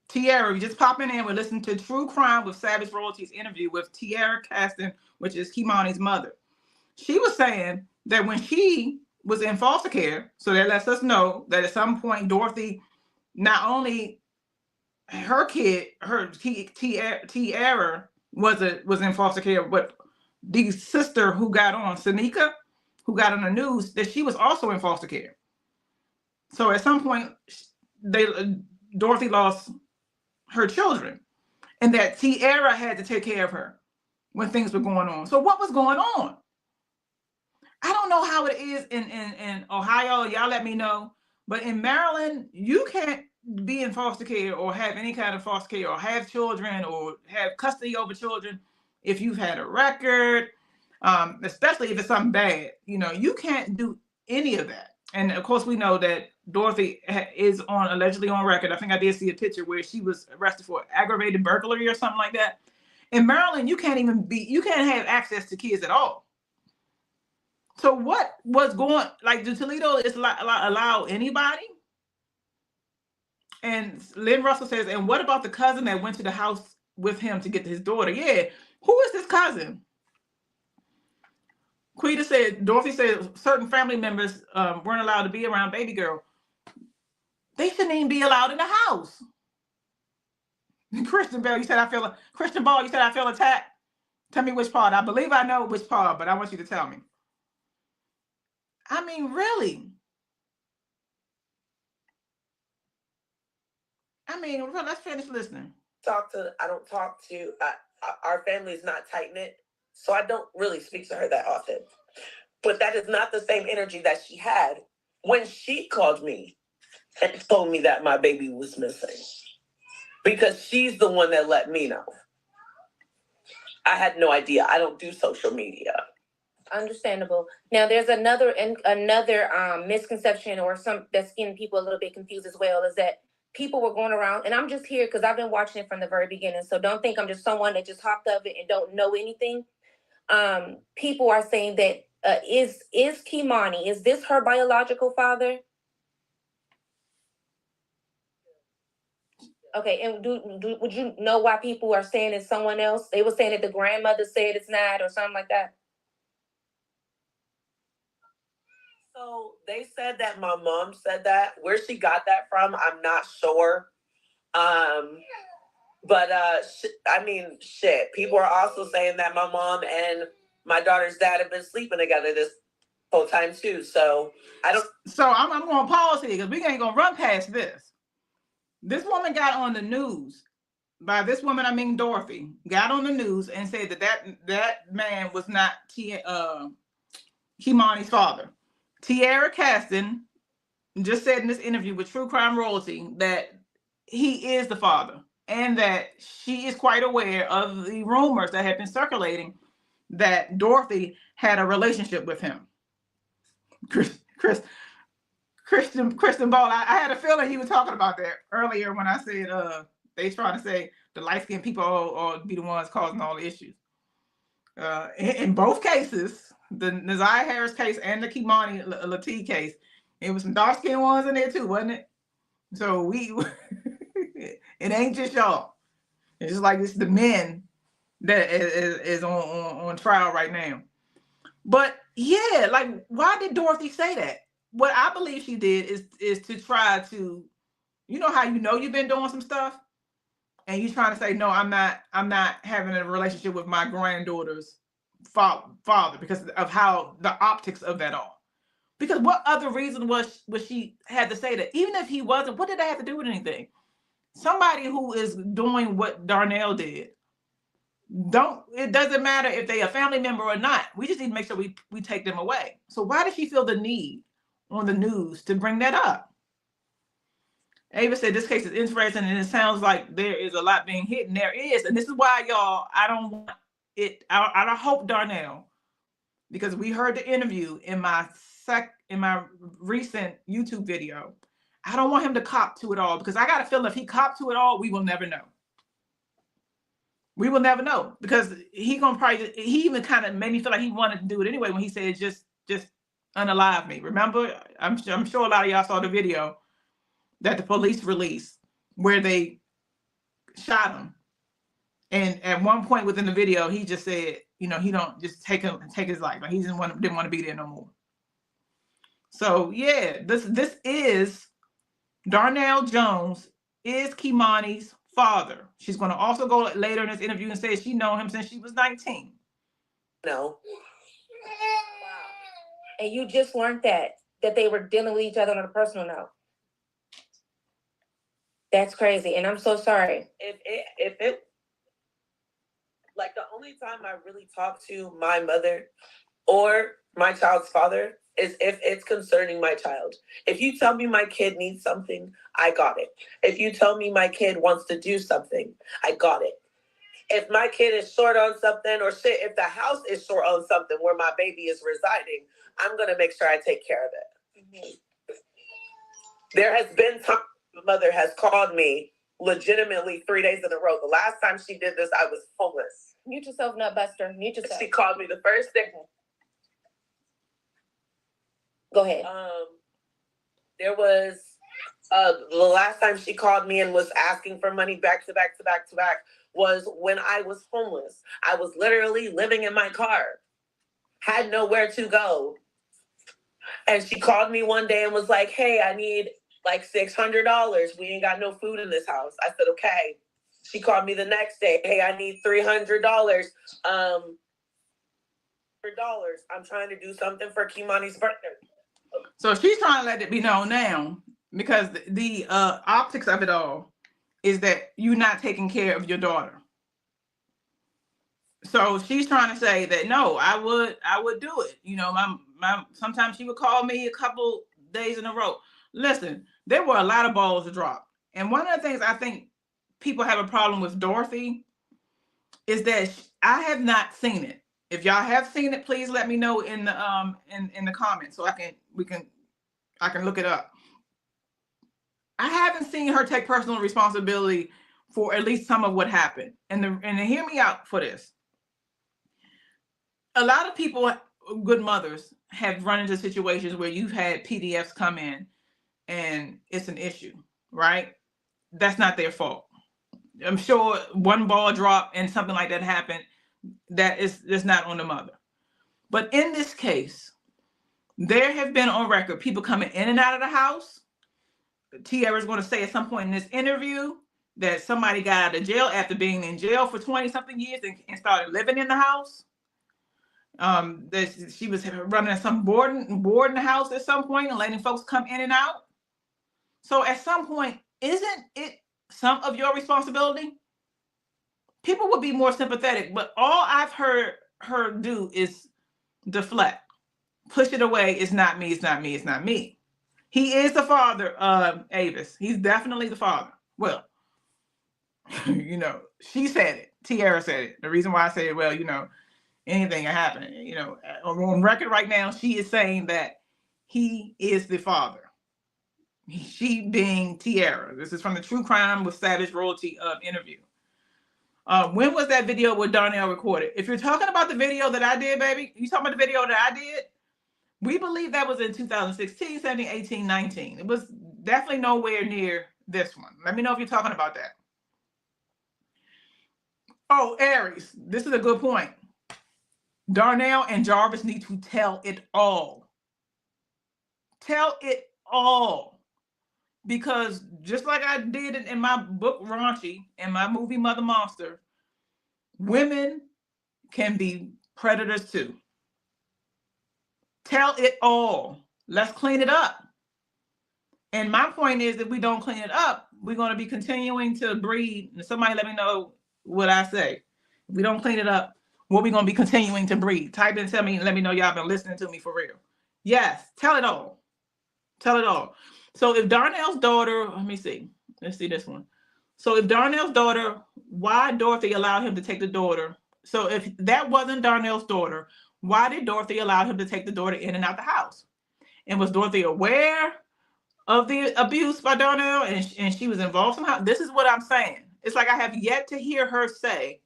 Tiara, just popping in, we're listening to True Crime with Savage Royalties interview with Tiara Caston, which is Keimani's mother. She was saying that when she was in foster care, so that lets us know that at some point Dorothy, not only her kid, her Tiara was in foster care, but the sister who got on, Sanika, who got on the news, that she was also in foster care. So at some point, Dorothy lost her children, and that Tiara had to take care of her when things were going on. So what was going on? I don't know how it is in Ohio. Y'all let me know. But in Maryland, you can't be in foster care or have any kind of foster care or have children or have custody over children if you've had a record, especially if it's something bad. You can't do any of that. And of course, we know that Dorothy is allegedly on record. I think I did see a picture where she was arrested for aggravated burglary or something like that. In Maryland, you can't have access to kids at all. So what was going, like, do Toledo allow anybody? And Lynn Russell says, and what about the cousin that went to the house with him to get his daughter? Yeah, who is this cousin? Quita said, Dorothy said certain family members weren't allowed to be around baby girl. They shouldn't even be allowed in the house. Christian Ball, you said I feel attacked. Tell me which part. I believe I know which part, but I want you to tell me. I mean, really? I mean, let's finish listening. I don't talk to, our family is not tight-knit, so I don't really speak to her that often. But that is not the same energy that she had when she called me and told me that my baby was missing. Because she's the one that let me know. I had no idea. I don't do social media. Understandable. Now, there's another misconception or some that's getting people a little bit confused as well, is that people were going around, and I'm just here because I've been watching it from the very beginning, so don't think I'm just someone that just hopped of it and don't know anything. People are saying that is Keimani, is this her biological father? Okay, and would you know why people are saying it's someone else? They were saying that the grandmother said it's not or something like that. So they said that my mom said that. Where she got that from, I'm not sure. But I mean, shit. People are also saying that my mom and my daughter's dad have been sleeping together this whole time too. So I don't. So I'm going to pause here because we ain't going to run past this. This woman got on the news. By this woman, I mean Dorothy, got on the news and said that man was not Keimani's father. Tiara Caston just said in this interview with True Crime Royalty that he is the father and that she is quite aware of the rumors that have been circulating that Dorothy had a relationship with him. Kristen Ball, I had a feeling he was talking about that earlier when I said they trying to say the light-skinned people or be the ones causing all the issues. In both cases, the Naziah Harris case and the Keimani Latigue case, it was some dark-skinned ones in there too, wasn't it? So it ain't just y'all. It's just like it's the men that is on trial right now. But yeah, like, why did Dorothy say that? What I believe she did is to try to, how you've been doing some stuff and you're trying to say, no, I'm not having a relationship with my granddaughter's father because of how the optics of that all. Because what other reason was she had to say that? Even if he wasn't, what did that have to do with anything? Somebody who is doing what Darnell did, it doesn't matter if they a family member or not. We just need to make sure we take them away. So why did she feel the need? on the news to bring that up. Ava said this case is interesting, and it sounds like there is a lot being hidden. There is, and this is why, y'all, I don't want it. I hope Darnell, because we heard the interview in my recent YouTube video. I don't want him to cop to it all, because I got a feeling if he copped to it all, we will never know. We will never know, because he even kind of made me feel like he wanted to do it anyway when he said just unalive me. Remember, I'm sure a lot of y'all saw the video that the police released where they shot him, and at one point within the video he just said, he don't just take his life, like he didn't want to be there no more. So yeah, this is Darnell Jones is Keimani's father. She's going to also go later in this interview and say she known him since she was 19. No. And you just learned that they were dealing with each other on a personal note. That's crazy, and I'm so sorry. If it like, the only time I really talk to my mother or my child's father is if it's concerning my child. If you tell me my kid needs something, I got it. If you tell me my kid wants to do something, I got it. If my kid is short on something, or shit, if the house is short on something where my baby is residing, I'm going to make sure I take care of it. Mm-hmm. There has been time my mother has called me legitimately 3 days in a row. The last time she did this, I was homeless. Mute yourself, Nutbuster. Mute yourself. She called me the first day. Go ahead. There was the last time she called me and was asking for money back to back was when I was homeless. I was literally living in my car, had nowhere to go. And she called me one day and was like, hey, I need like $600. We ain't got no food in this house. I said, okay. She called me the next day. Hey, I need $300. I'm trying to do something for Keimani's birthday. So she's trying to let it be known now, because the optics of it all is that you're not taking care of your daughter. So she's trying to say that, no, I would do it. My sometimes she would call me a couple days in a row. Listen, there were a lot of balls to drop. And one of the things I think people have a problem with Dorothy is that I have not seen it. If y'all have seen it, please let me know in the comments so I can look it up. I haven't seen her take personal responsibility for at least some of what happened. And hear me out for this. A lot of people, good mothers, have run into situations where you've had PDFs come in and it's an issue, right? That's not their fault. I'm sure one ball drop and something like that happened. That's not on the mother. But in this case, there have been on record people coming in and out of the house. Tiara's going to say at some point in this interview that somebody got out of jail after being in jail for 20-something years and started living in the house. That she was running some boarding house at some point and letting folks come in and out. So at some point, isn't it some of your responsibility? People would be more sympathetic, but all I've heard her do is deflect, push it away. It's not me. It's not me. It's not me. He is the father of Avis. He's definitely the father. Well, she said it. Tiara said it. The reason why I say it, well, anything can happen. On record right now, she is saying that he is the father. She being Tiara. This is from the True Crime with Savage Royalty interview. When was that video with Darnell recorded? If you're talking about the video that I did, baby, you talking about the video that I did? We believe that was in 2016, 17, 18, 19. It was definitely nowhere near this one. Let me know if you're talking about that. Oh, Aries, this is a good point. Darnell and Jarvis need to tell it all. Tell it all. Because just like I did in my book, Raunchy, and my movie, Mother Monster, women can be predators too. Tell it all. Let's clean it up. And my point is, if we don't clean it up, we're going to be continuing to breed. And somebody let me know what I say. If we don't clean it up, what we going to be continuing to breed? Type in, tell me, and let me know y'all been listening to me for real. Yes, tell it all. Tell it all. So if Darnell's daughter, let me see. Let's see this one. So if Darnell's daughter, why Dorothy allowed him to take the daughter? So if that wasn't Darnell's daughter, why did Dorothy allow him to take the daughter in and out the house? And was Dorothy aware of the abuse by Darnell and she was involved somehow? This is what I'm saying. It's like I have yet to hear her say,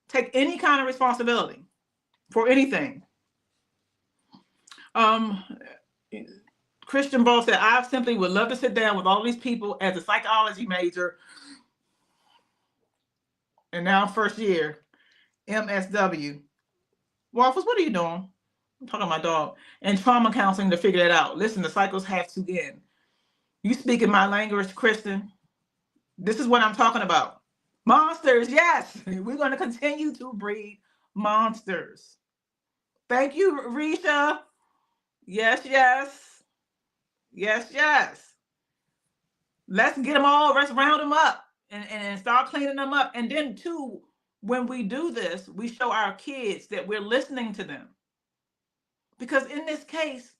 take any kind of responsibility for anything. Christian Ball said, I simply would love to sit down with all these people as a psychology major. And now first year, MSW. Waffles, what are you doing? I'm talking to my dog. And trauma counseling to figure that out. Listen, the cycles have to end. You speaking my language, Kristen. This is what I'm talking about. Monsters, yes. We're going to continue to breed monsters. Thank you, Risha. Yes, yes. Yes, yes. Let's get them all, let's round them up and start cleaning them up. And then too, when we do this, we show our kids that we're listening to them. Because in this case,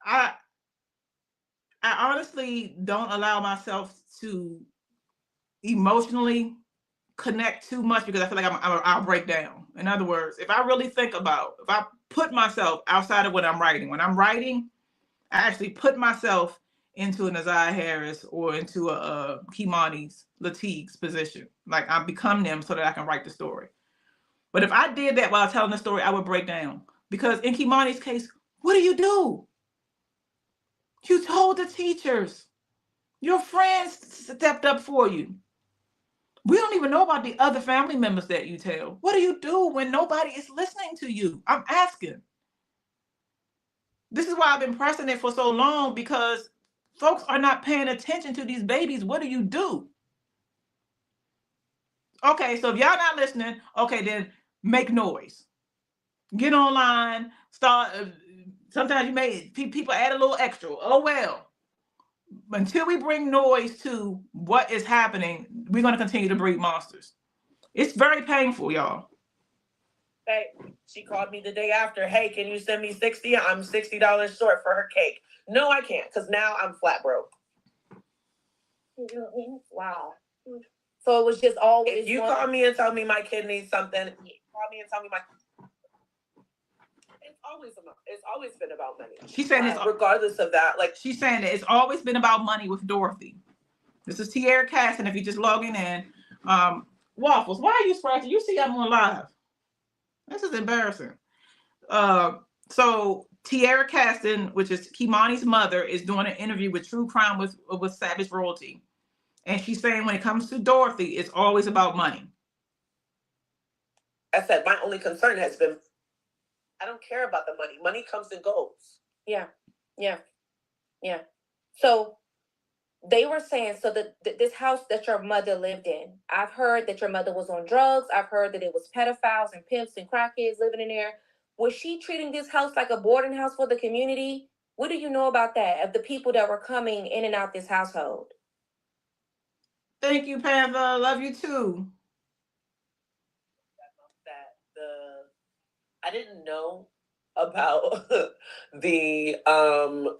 I honestly don't allow myself to emotionally connect too much because I feel like I'll break down. In other words, if I really think about, if I put myself outside of what I'm writing, when I'm writing, I actually put myself into an Isaiah Harris or into a Keimani's, Latigue's position. Like I become them so that I can write the story. But if I did that while telling the story, I would break down. Because in Keimani's case, what do? You told the teachers. Your friends stepped up for you. We don't even know about the other family members that you tell. What do you do when nobody is listening to you? I'm asking. This is why I've been pressing it for so long, because folks are not paying attention to these babies. What do you do? Okay, so if y'all not listening, okay, then make noise. Get online, start. Sometimes you may, people add a little extra. Oh, well. Until we bring noise to what is happening, we're going to continue to breed monsters. It's very painful, y'all. Hey, she called me the day after. Hey, can you send me $60? I'm $60 short for her cake. No, I can't, because now I'm flat broke. Wow. So it was just always. If you call me and tell me my kid needs something, call me and tell me it's always been about money. She's saying this regardless of that. Like she's saying that it's always been about money with Dorothy. This is Tierra Caston. If you're just logging in, Waffles, why are you scratching? You see I'm on live. This is embarrassing. So Tierra Caston, which is Keimani's mother, is doing an interview with True Crime with Savage Royalty. And she's saying when it comes to Dorothy, it's always about money. I said, my only concern has been, I don't care about the money. Money comes and goes. Yeah. So they were saying, so this house that your mother lived in, I've heard that your mother was on drugs. I've heard that it was pedophiles and pimps and crackheads living in there. Was she treating this house like a boarding house for the community? What do you know about that, of the people that were coming in and out this household? Thank you, Panther. Love you too. I didn't know about the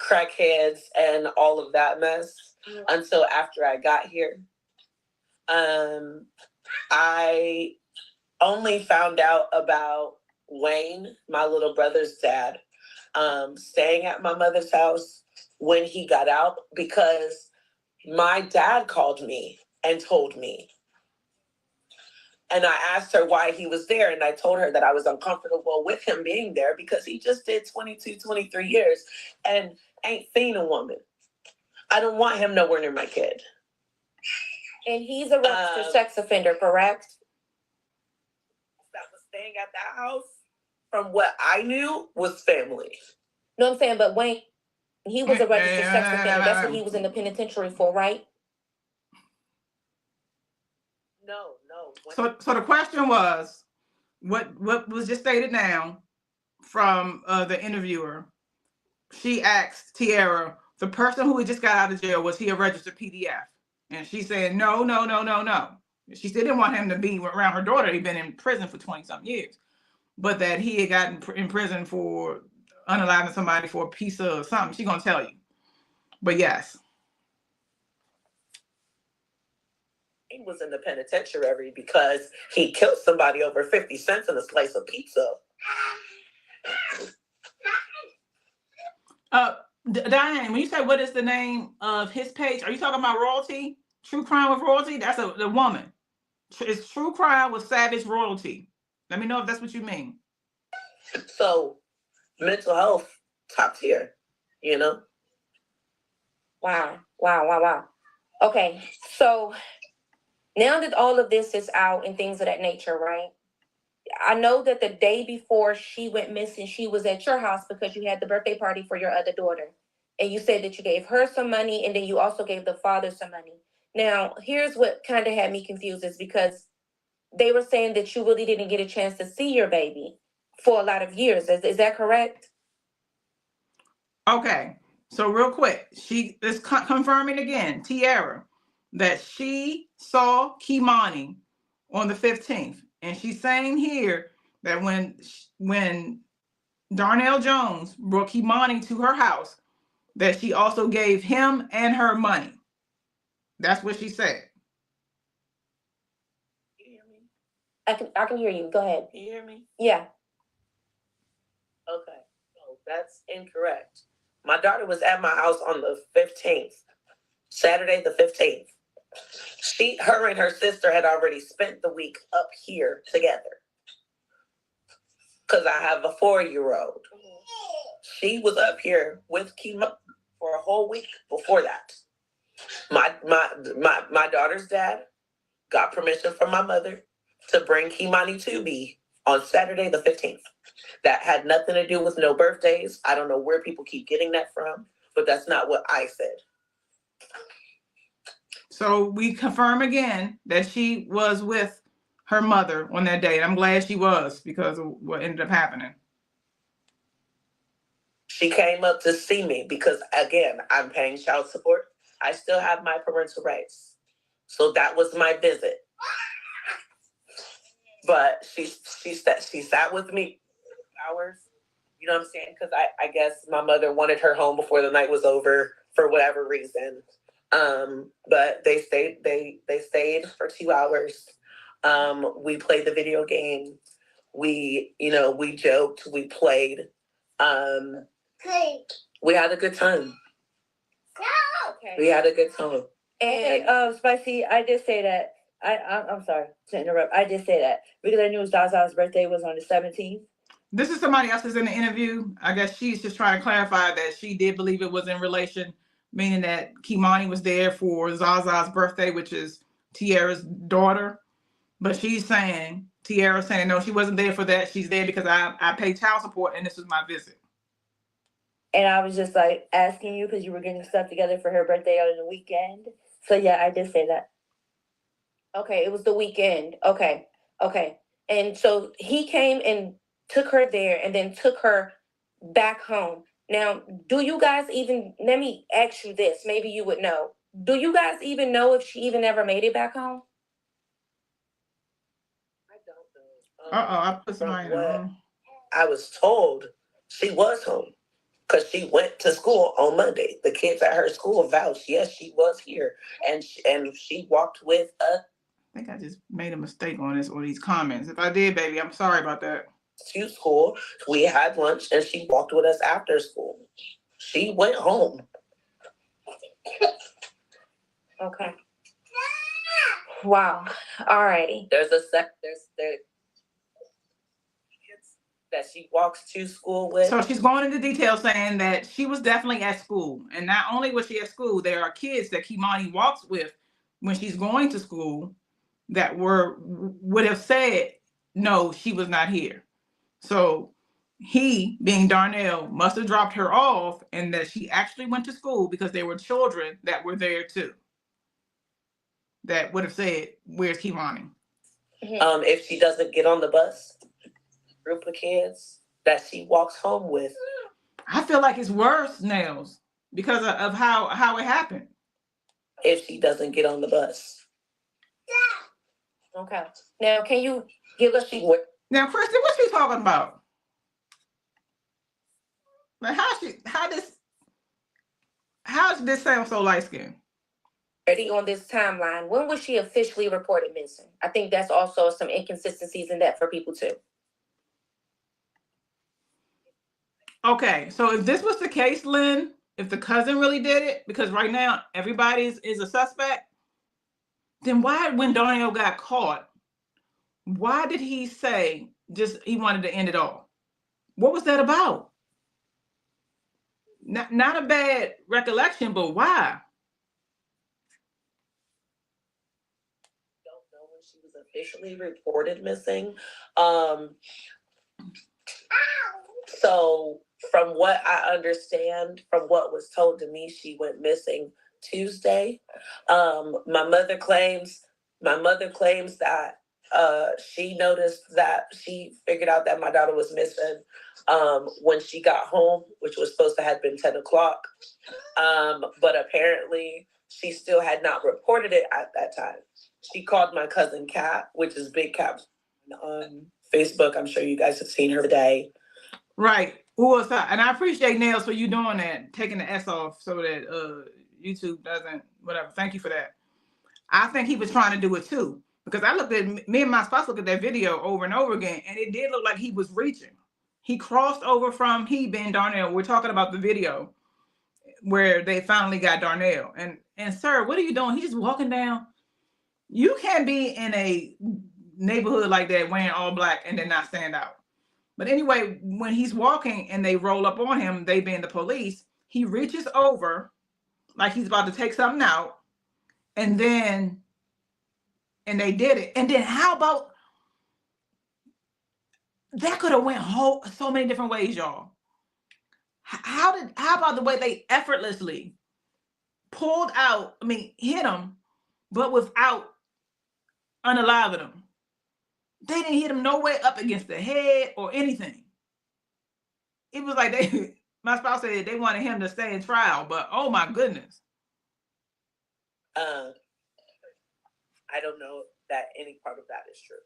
crackheads and all of that mess until after I got here. I only found out about Wayne, my little brother's dad, staying at my mother's house when he got out, because my dad called me and told me. And I asked her why he was there, and I told her that I was uncomfortable with him being there because he just did 22, 23 years and ain't seen a woman. I don't want him nowhere near my kid. And he's a registered sex offender, correct? That was staying at that house, from what I knew, was family. No, I'm saying, but Wayne, he was a registered sex offender. That's what he was in the penitentiary for, right? No. So the question was, what was just stated now from the interviewer? She asked Tierra, the person who had just got out of jail, was he a registered PDF? And she said, no. She still didn't want him to be around her daughter. He'd been in prison for 20-something years. But that he had gotten in prison for unaliving somebody for a piece of something. She's gonna tell you. But yes. He was in the penitentiary because he killed somebody over 50 cents in a slice of pizza. Diane, when you say what is the name of his page, are you talking about Royalty? True Crime with Royalty? That's the woman. It's True Crime with Savage Royalty. Let me know if that's what you mean. So, mental health, top tier, you know? Wow. Okay, so now that all of this is out and things of that nature, right? I know that the day before she went missing, she was at your house because you had the birthday party for your other daughter. And you said that you gave her some money and then you also gave the father some money. Now, here's what kind of had me confused is because they were saying that you really didn't get a chance to see your baby for a lot of years. Is that correct? Okay, so real quick, she is confirming again, Tiara, that she saw Keimani on the 15th. And she's saying here that when Darnell Jones brought Keimani to her house, that she also gave him and her money. That's what she said. You hear me? I can hear you. Go ahead. You hear me? Yeah. Okay, so that's incorrect. My daughter was at my house on the 15th, Saturday the 15th. Her and her sister had already spent the week up here together. Because I have a 4-year-old. She was up here with Keimani for a whole week before that. My daughter's dad got permission from my mother to bring Keimani to me on Saturday the 15th. That had nothing to do with no birthdays. I don't know where people keep getting that from, but that's not what I said. So we confirm again that she was with her mother on that day. And I'm glad she was because of what ended up happening. She came up to see me because, again, I'm paying child support. I still have my parental rights. So that was my visit. But she sat with me hours. You know what I'm saying? Because I guess my mother wanted her home before the night was over for whatever reason. But they stayed for 2 hours. We played the video game. We joked, we played. We had a good time. Okay. We had a good time. And Spicy, I did say that. I'm sorry to interrupt. I did say that because I knew Zaza's birthday was on the 17th. This is somebody else that's in the interview. I guess she's just trying to clarify that she did believe it was in relation, meaning that Keimani was there for Zaza's birthday, which is Tiara's daughter. But Tiara's saying, no, she wasn't there for that. She's there because I pay child support and this was my visit. And I was just like asking you because you were getting stuff together for her birthday on the weekend. So yeah, I did say that. Okay, it was the weekend. Okay. And so he came and took her there and then took her back home. Now, do you guys even, let me ask you this, maybe you would know. Do you guys even know if she even ever made it back home? I don't know. I put somebody on. I was told she was home because she went to school on Monday. The kids at her school vouched, yes, she was here. And she walked with a... I think I just made a mistake on these comments. If I did, baby, I'm sorry about that. To school, we had lunch, and she walked with us after school. She went home. Okay. Wow. Alrighty. There's that she walks to school with. So she's going into detail saying that she was definitely at school. And not only was she at school, there are kids that Keimani walks with when she's going to school that would have said, no, she was not here. So he, being Darnell, must have dropped her off and that she actually went to school because there were children that were there too. That would have said, where's Keimani? If she doesn't get on the bus, group of kids that she walks home with. I feel like it's worse, Nails, because of how it happened. If she doesn't get on the bus. Okay. Now, can you give us Now, Kristen, what's she talking about? But how does this sound so light skinned? Already on this timeline, when was she officially reported missing? I think that's also some inconsistencies in that for people too. Okay, so if this was the case, Lynn, if the cousin really did it, because right now everybody is a suspect, then why, when Darnell got caught, why did he say just he wanted to end it all? What was that about? Not a bad recollection, but why? Don't know when she was officially reported missing. So from what I understand, from what was told to me, she went missing Tuesday. My mother claims that she noticed that she figured out that my daughter was missing when she got home, which was supposed to have been 10 o'clock. But apparently she still had not reported it at that time. She called my cousin Kat, which is Big Cat on Facebook. I'm sure you guys have seen her today. Right. Who was that? And I appreciate Nails for you doing that, taking the S off so that YouTube doesn't whatever. Thank you for that. I think he was trying to do it too, because I looked at me and my spouse looked at that video over and over again, and it did look like he was reaching. He crossed over from he being Darnell. We're talking about the video where they finally got Darnell. And sir, what are you doing? He's just walking down. You can't be in a neighborhood like that wearing all black and then not stand out. But anyway, when he's walking and they roll up on him, they being the police, he reaches over like he's about to take something out. And they did it. And then how about, that could have went so many different ways, y'all. How about the way they effortlessly pulled out, hit him, but without unaliving him. They didn't hit him no way up against the head or anything. It was like my spouse said they wanted him to stay in trial, but oh my goodness. I don't know that any part of that is true.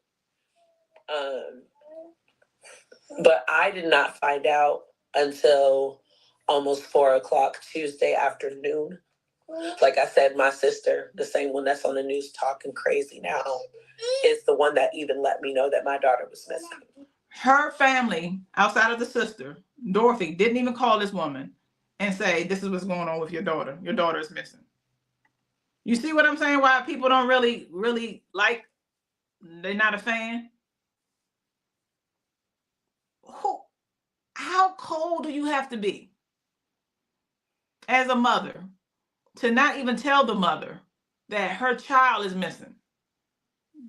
But I did not find out until almost 4 o'clock Tuesday afternoon. Like I said, my sister, the same one that's on the news talking crazy now, is the one that even let me know that my daughter was missing. Her family, outside of the sister, Dorothy, didn't even call this woman and say, this is what's going on with your daughter. Your daughter is missing. You see what I'm saying? Why people don't really like, they're not a fan? How cold do you have to be as a mother to not even tell the mother that her child is missing?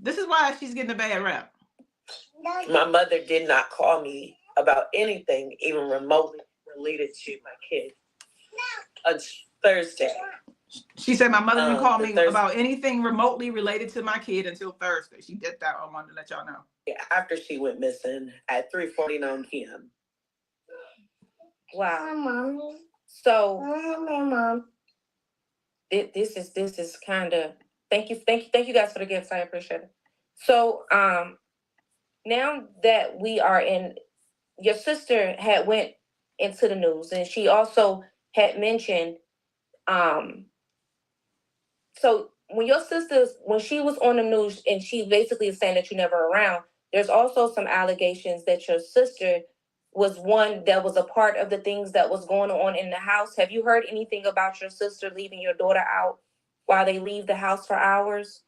This is why she's getting a bad rap. My mother did not call me about anything even remotely related to my kid on Thursday. She said my mother didn't call me about anything remotely related to my kid until Thursday. She did that. I wanted to let y'all know. Yeah, after she went missing at 3:49 p.m. Wow. Mommy. So Mom. this is kind of, thank you guys for the gifts. I appreciate it. So now that we are in, your sister had went into the news, and she also had mentioned so when your sister, when she was on the news and she basically is saying that you're never around, there's also some allegations that your sister was one that was a part of the things that was going on in the house. Have you heard anything about your sister leaving your daughter out while they leave the house for hours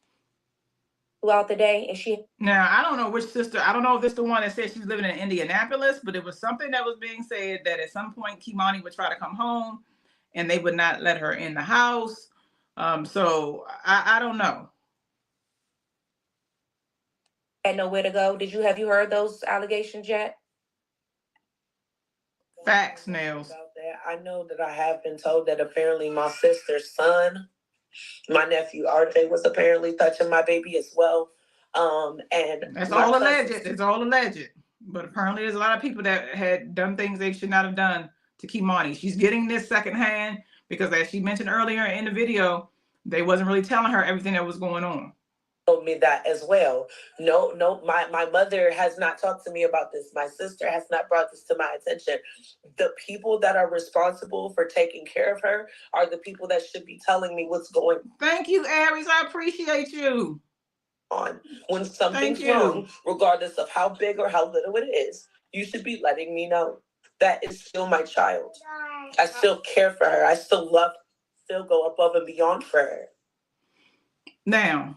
throughout the day? And she, now, I don't know which sister. I don't know if it's the one that said she's living in Indianapolis, but it was something that was being said that at some point Keimani would try to come home and they would not let her in the house. So I don't know. had nowhere to go. Have you heard those allegations yet? Facts, Nails. About that. I know that I have been told that apparently my sister's son, my nephew RJ, was apparently touching my baby as well. And that's all alleged. It's all alleged. But apparently there's a lot of people that had done things they should not have done to Keimani. She's getting this secondhand because, as she mentioned earlier in the video, they wasn't really telling her everything that was going on. told me that as well. No, my mother has not talked to me about this. My sister has not brought this to my attention. The people that are responsible for taking care of her are the people that should be telling me what's going Thank you, Aries. I appreciate you. on. When something's wrong, regardless of how big or how little it is, you should be letting me know. That is still my child. I still care for her. I still love her. Still go above and beyond for her. Now,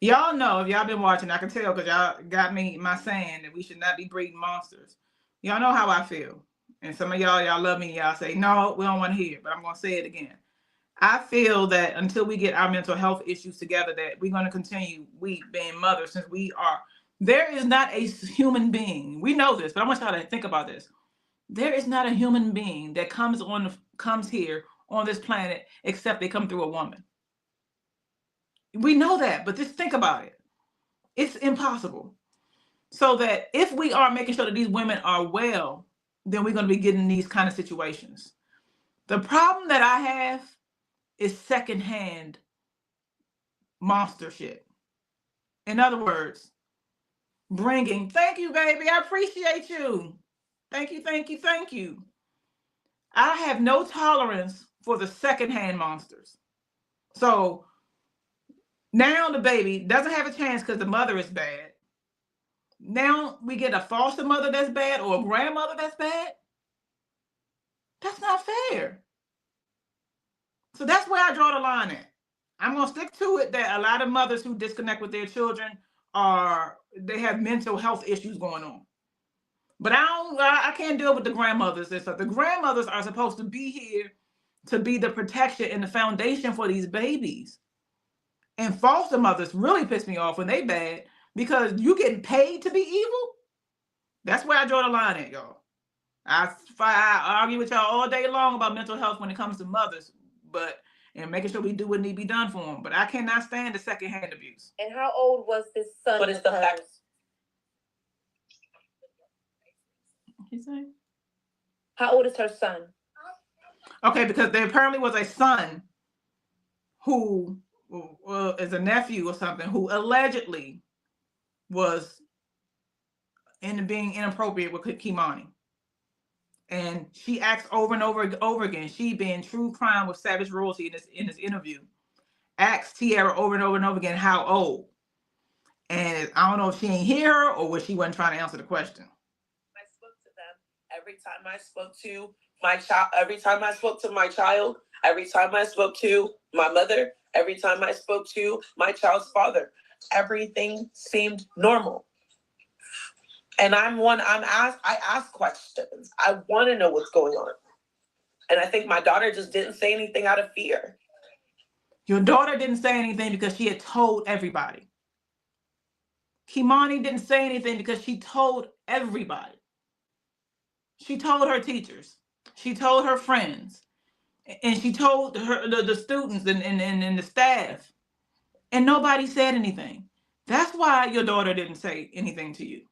y'all know, if y'all been watching, I can tell because y'all got me my saying that we should not be breeding monsters. Y'all know how I feel. And some of y'all love me. Y'all say, no, we don't want to hear it, but I'm going to say it again. I feel that until we get our mental health issues together, that we're going to continue, we being mothers, since we are, there is not a human being. We know this, but I want y'all to think about this. There is not a human being that comes here on this planet except they come through a woman. We know that, but just think about it. It's impossible. So that if we are making sure that these women are well, then we're going to be getting these kind of situations. The problem that I have is secondhand monster shit. In other words, bringing, thank you, baby. I appreciate you. Thank you, thank you, thank you. I have no tolerance for the secondhand monsters. So now the baby doesn't have a chance because the mother is bad. Now we get a foster mother that's bad or a grandmother that's bad. That's not fair. So that's where I draw the line at. I'm going to stick to it that a lot of mothers who disconnect with their children they have mental health issues going on. But I can't deal with the grandmothers and stuff. The grandmothers are supposed to be here to be the protection and the foundation for these babies. And foster mothers really piss me off when they bad because you getting paid to be evil. That's where I draw the line at, y'all. I argue with y'all all day long about mental health when it comes to mothers, and making sure we do what need to be done for them. But I cannot stand the secondhand abuse. And how old was this son? What is the fact? How old is her son? Okay, because there apparently was a son who is a nephew or something who allegedly was being inappropriate with Keimani. And she asked over and over again, she being true crime with Savage Royalty in this interview, asked Tierra over and over and over again, how old? And I don't know if she ain't hear her or was she wasn't trying to answer the question. I spoke to them every time I spoke to my child, every time I spoke to my child, every time I spoke to my mother, every time I spoke to my child's father, everything seemed normal. And I ask questions. I want to know what's going on. And I think my daughter just didn't say anything out of fear. Your daughter didn't say anything because she had told everybody. Keimani didn't say anything because she told everybody. She told her teachers. She told her friends. And she told the students and the staff. And nobody said anything. That's why your daughter didn't say anything to you.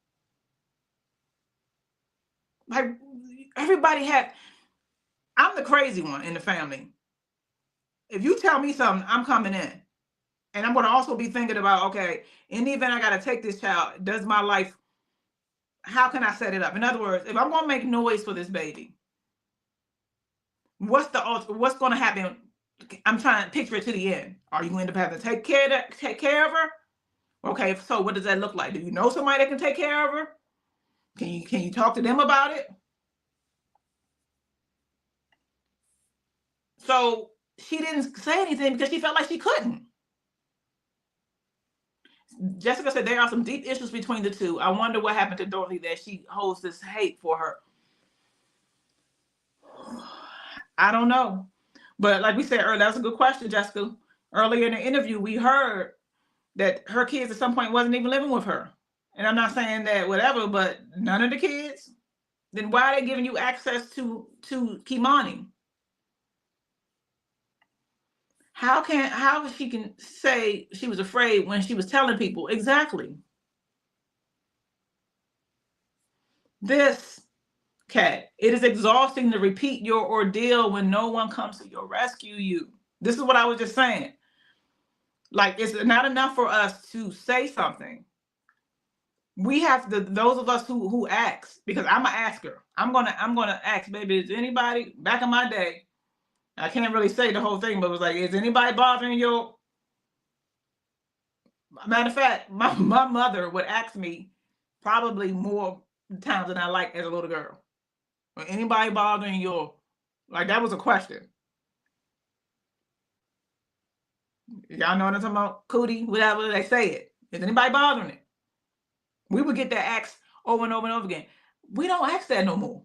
Like, everybody I'm the crazy one in the family. If you tell me something, I'm coming in. And I'm going to also be thinking about, okay, in the event I got to take this child, does my life, how can I set it up? In other words, if I'm going to make noise for this baby, what's going to happen? I'm trying to picture it to the end. Are you going to have to take care of her? Okay, so what does that look like? Do you know somebody that can take care of her? Can you talk to them about it? So she didn't say anything because she felt like she couldn't. Jessica said there are some deep issues between the two. I wonder what happened to Dorothy that she holds this hate for her. I don't know. But like we said earlier, that was a good question, Jessica. Earlier in the interview, we heard that her kids at some point wasn't even living with her. And I'm not saying that whatever, but none of the kids. Then why are they giving you access to Keimani? How she can say she was afraid when she was telling people? Exactly. This, Kat, it is exhausting to repeat your ordeal when no one comes to your rescue you. This is what I was just saying. Like, it's not enough for us to say something. We have to, those of us who ask, because I'm gonna ask her. I'm gonna ask, baby, is anybody back in my day? I can't really say the whole thing, but it was like, is anybody bothering your? Matter of fact, my mother would ask me probably more times than I like as a little girl. Or anybody bothering your, like, that was a question. Y'all know what I'm talking about? Cootie, whatever they say it. Is anybody bothering it? We would get that asked over and over and over again. We don't ask that no more.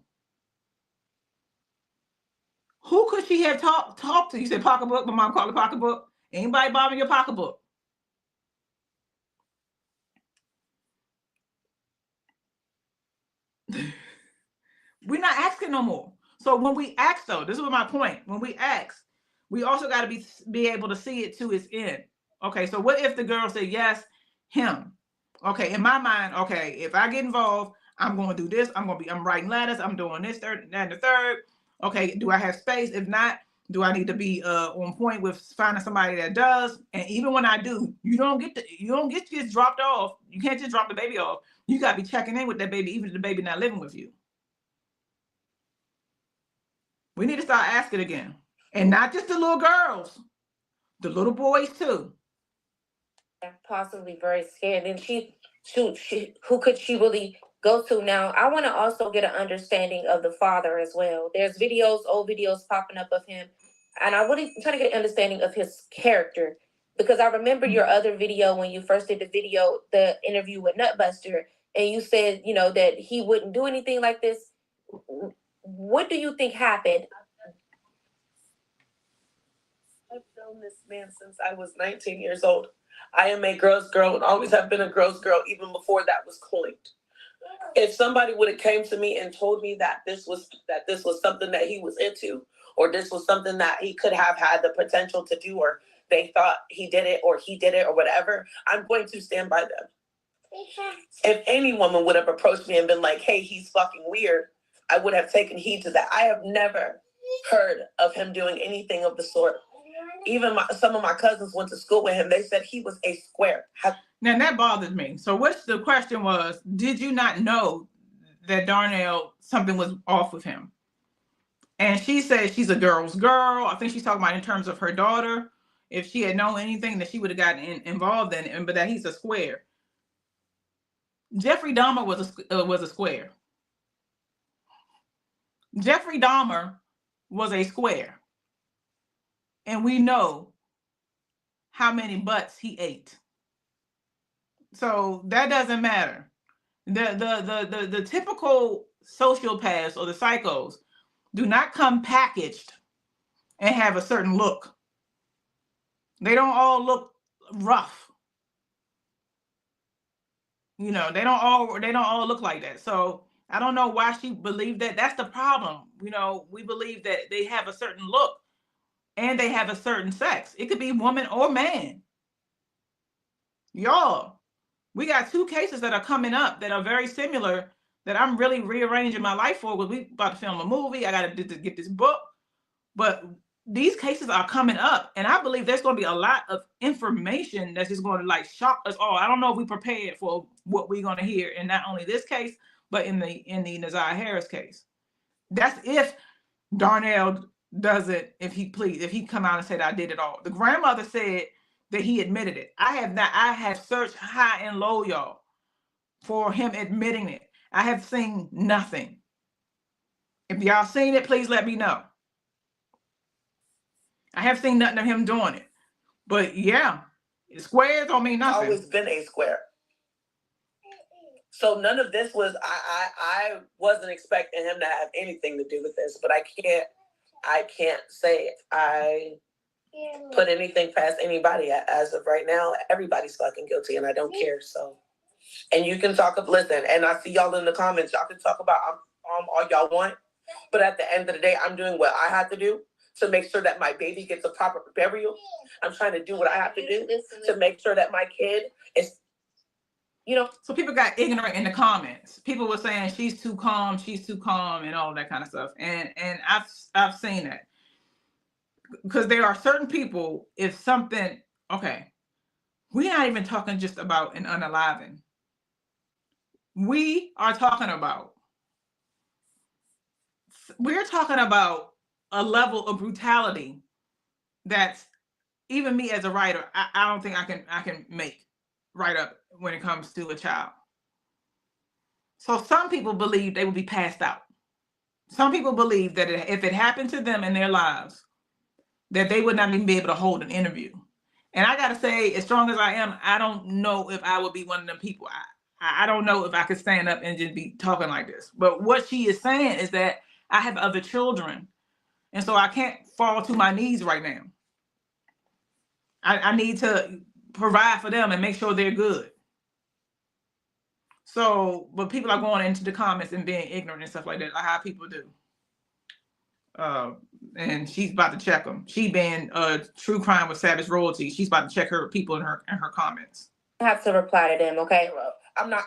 Who could she have talked to? You said pocketbook. My mom called it pocketbook. Anybody bothering your pocketbook? We're not asking no more. So when we ask, though, this is my point. When we ask, we also got to be able to see it to its end. Okay, so what if the girl said yes, him? Okay, in my mind, okay, if I get involved, I'm going to do this. I'm writing letters. I'm doing this, third, that, and the third. Okay, do I have space? If not, do I need to be on point with finding somebody that does? And even when I do, you don't get to get dropped off. You can't just drop the baby off. You got to be checking in with that baby, even if the baby not living with you. We need to start asking again. And not just the little girls, the little boys too. Possibly very scared. And she who could she really go to now? I want to also get an understanding of the father as well. There's old videos popping up of him. And I really trying to get an understanding of his character. Because I remember your other video when you first did the interview with Nutbuster, and you said, that he wouldn't do anything like this. What do you think happened? I've known this man since I was 19 years old. I am a girl's girl and always have been a girl's girl even before that was coined. If somebody would have came to me and told me that this was something that he was into, or this was something that he could have had the potential to do, or they thought he did it or whatever, I'm going to stand by them. If any woman would have approached me and been like, hey, he's fucking weird, I would have taken heed to that. I have never heard of him doing anything of the sort. Even some of my cousins went to school with him. They said he was a square. Now that bothers me. So what's the question was, did you not know that Darnell, something was off with him? And she said she's a girl's girl. I think she's talking about in terms of her daughter. If she had known anything, that she would have gotten involved in it, but that he's a square. Jeffrey Dahmer was a square. Jeffrey Dahmer was a square. And we know how many butts he ate. So that doesn't matter. The typical sociopaths or the psychos do not come packaged and have a certain look. They don't all look rough. They don't all look like that. So I don't know why she believed that. That's the problem. We believe that they have a certain look and they have a certain sex. It could be woman or man. Y'all, we got 2 cases that are coming up that are very similar that I'm really rearranging my life for. We about to film a movie. I got to get this book. But these cases are coming up, and I believe there's going to be a lot of information that's just going to shock us all. I don't know if we prepared for what we're going to hear in not only this case, but in the Naziah Harris case. That's if Darnell does it, if he come out and said I did it all. The grandmother said that he admitted it. I have searched high and low, y'all, for him admitting it. I have seen nothing. If y'all seen it, please let me know. I have seen nothing of him doing it. But yeah, squares don't mean nothing. Always been a square. So none of this was, I wasn't expecting him to have anything to do with this, but I can't say I put anything past anybody. As of right now, everybody's fucking guilty and I don't care. So, and you can listen, and I see y'all in the comments, y'all can talk about all y'all want, but at the end of the day, I'm doing what I have to do to make sure that my baby gets a proper burial. I'm trying to do what I have to do to make sure that my kid is, So people got ignorant in the comments. People were saying she's too calm, and all that kind of stuff. And I've seen that. Because there are certain people, if something, okay, we're not even talking just about an unaliving. We're talking about a level of brutality that's even me as a writer, I don't think I can make right up when it comes to a child. So some people believe they will be passed out. Some people believe that if it happened to them in their lives, that they would not even be able to hold an interview. And I gotta say, as strong as I am, I don't know if I would be one of them people. I don't know if I could stand up and just be talking like this. But what she is saying is that I have other children, and so I can't fall to my knees right now. I need to provide for them and make sure they're good. So, but people are going into the comments and being ignorant and stuff like that, like how people do. And she's about to check them. She being true crime with savage royalty. She's about to check her people in her comments. I have to reply to them, okay? I'm not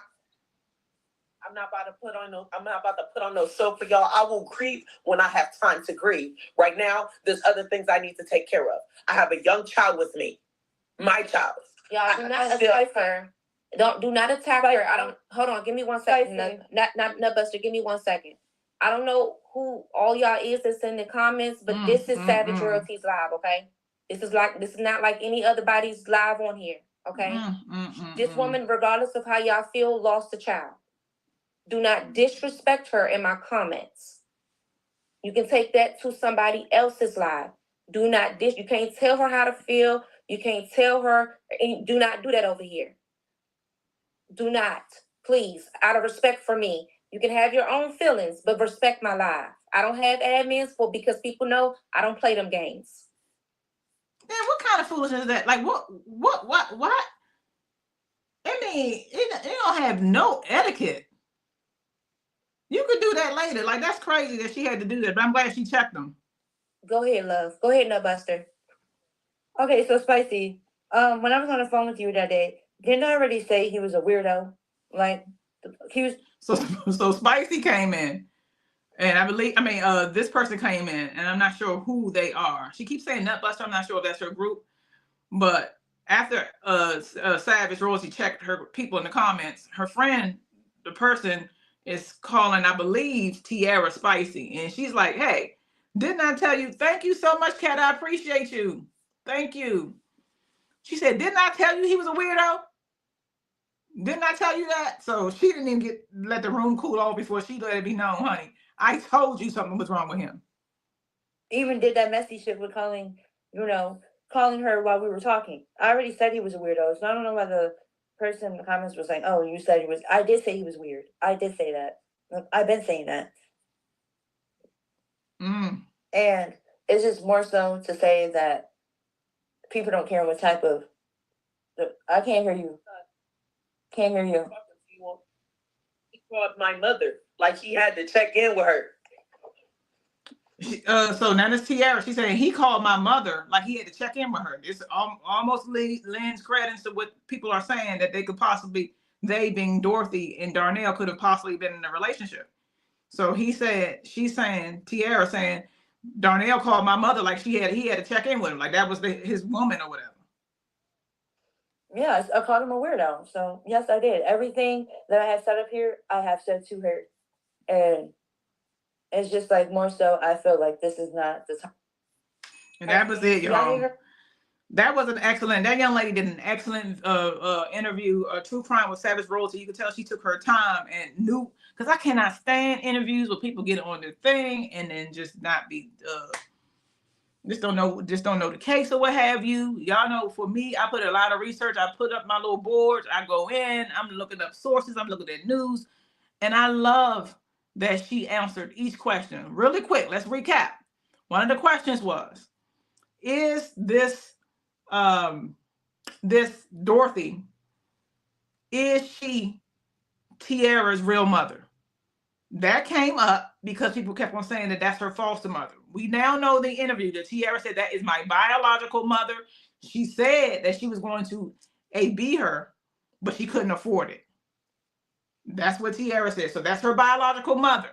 about to put on no soap for y'all. I will grieve when I have time to grieve. Right now, there's other things I need to take care of. I have a young child with me. My child. Y'all do not attack her. Do not attack her. Hold on, give me 1 second. Not Buster, give me 1 second. I don't know who all y'all is that's in the comments, but this is Savage Royalties Live, okay? This is not like any other body's live on here, okay? This woman, regardless of how y'all feel, lost a child. Do not disrespect her in my comments. You can take that to somebody else's live. You can't tell her how to feel. You can't tell her, do not do that over here. Do not, please, out of respect for me. You can have your own feelings, but respect my live. I don't have admins because people know I don't play them games. Man, what kind of foolishness is that? Like, what? I mean, it don't have no etiquette. You could do that later. Like, that's crazy that she had to do that, but I'm glad she checked them. Go ahead, love. Go ahead, Nutbuster. Okay, so Spicy, when I was on the phone with you that day, didn't I already say he was a weirdo? Like, he was... So Spicy came in, and this person came in, and I'm not sure who they are. She keeps saying Nutbuster. I'm not sure if that's her group, but after Savage Royalty checked her people in the comments, her friend, the person, is calling, I believe, Tiara Spicy, and she's like, "Hey, didn't I tell you? Thank you so much, Kat. I appreciate you. Thank you." She said, "Didn't I tell you he was a weirdo? Didn't I tell you that?" So she didn't even let the room cool off before she let it be known, honey, I told you something was wrong with him. Even did that messy shit with calling her while we were talking. I already said he was a weirdo, so I don't know why the person in the comments was saying, "Oh, you said he was." I did say he was weird. I did say that. I've been saying that. And it's just more so to say that people don't care what type of... I can't hear you. Can't hear you. He called my mother like he had to check in with her. So now this Tiara, she's saying he called my mother like he had to check in with her. It's almost lends credence to what people are saying, that they being Dorothy and Darnell could have possibly been in a relationship. So she's saying, Tiara saying, Darnell called my mother like he had to check in with him, like that was his woman or whatever. Yeah, I called him a weirdo. So yes, I did. Everything that I have said up here, I have said to her. And it's just like more so, I feel like this is not the time. And that was it, y'all. That was that young lady did an excellent interview, True Crime with Savage Royalty. You could tell she took her time and knew, because I cannot stand interviews where people get on their thing and then just not be just don't know the case or what have you. Y'all know, for me, I put a lot of research. I put up my little boards. I go in, I'm looking up sources, I'm looking at news, and I love that she answered each question really quick. Let's recap. One of the questions was, is this Dorothy, is she Tiara's real mother? That came up because people kept on saying that that's her foster mother. We now know the interview that Tiara said that is my biological mother. She said that she was going to AB her, but she couldn't afford it. That's what Tiara said. So that's her biological mother.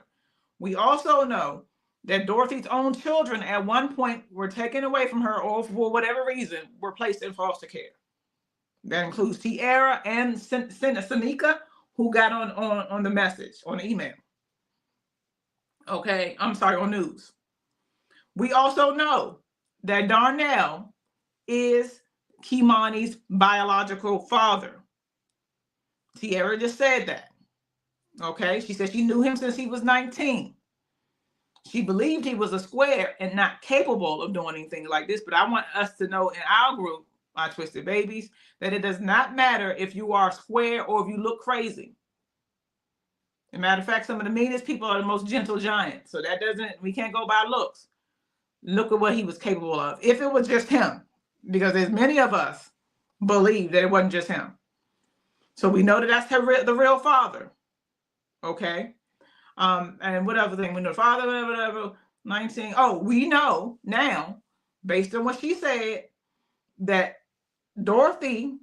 We also know that Dorothy's own children at one point were taken away from her, or for whatever reason were placed in foster care. That includes Tierra and Seneca, who got on the message, on the email. Okay, I'm sorry, on news. We also know that Darnell is Keimani's biological father. Tierra just said that. Okay, she said she knew him since he was 19. She believed he was a square and not capable of doing anything like this. But I want us to know in our group, my Twisted Babies, that it does not matter if you are square or if you look crazy. As a matter of fact, some of the meanest people are the most gentle giants. So that doesn't, we can't go by looks. Look at what he was capable of. If it was just him, because there's many of us believe that it wasn't just him. So we know that that's the real father. Okay. And what other thing? We know father, whatever, 19. Oh, we know now, based on what she said, that Dorothy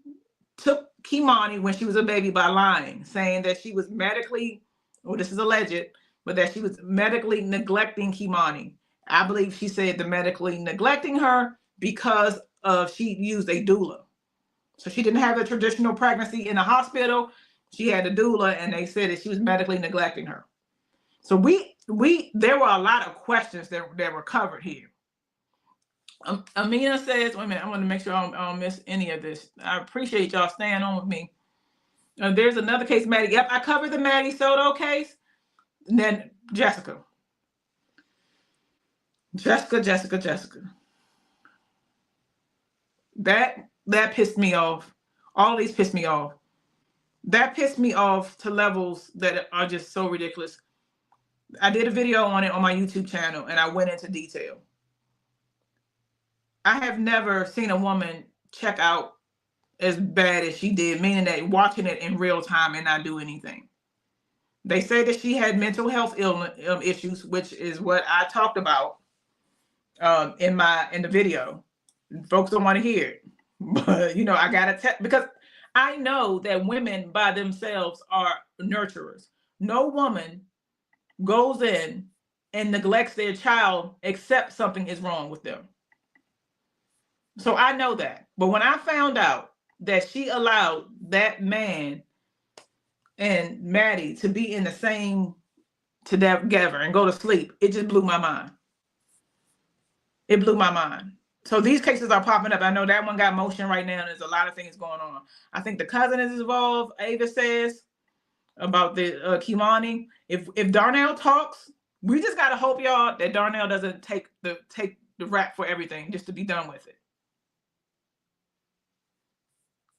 took Keimani when she was a baby by lying, saying that she was medically, well, this is alleged, but that she was medically neglecting Keimani. I believe she said the medically neglecting her because she used a doula. So she didn't have a traditional pregnancy in the hospital. She had a doula, and they said that she was medically neglecting her. So there were a lot of questions that were covered here. Amina says, wait a minute, I want to make sure I don't miss any of this. I appreciate y'all staying on with me. There's another case, Maddie. Yep, I covered the Maddie Soto case. And then Jessica. That pissed me off. All these pissed me off. That pissed me off to levels that are just so ridiculous. I did a video on it on my YouTube channel, and I went into detail. I have never seen a woman check out as bad as she did, meaning that watching it in real time and not do anything. They say that she had mental health issues, which is what I talked about in the video. Folks don't want to hear it, but I gotta because I know that women by themselves are nurturers. No woman goes in and neglects their child except something is wrong with them. So I know that. But when I found out that she allowed that man and Maddie to be in the same together and go to sleep, it just blew my mind. It blew my mind. So these cases are popping up. I know that one got motion right now. There's a lot of things going on. I think the cousin is involved, Ava says, about the Keimani. If Darnell talks, we just gotta hope, y'all, that Darnell doesn't take the rap for everything just to be done with it.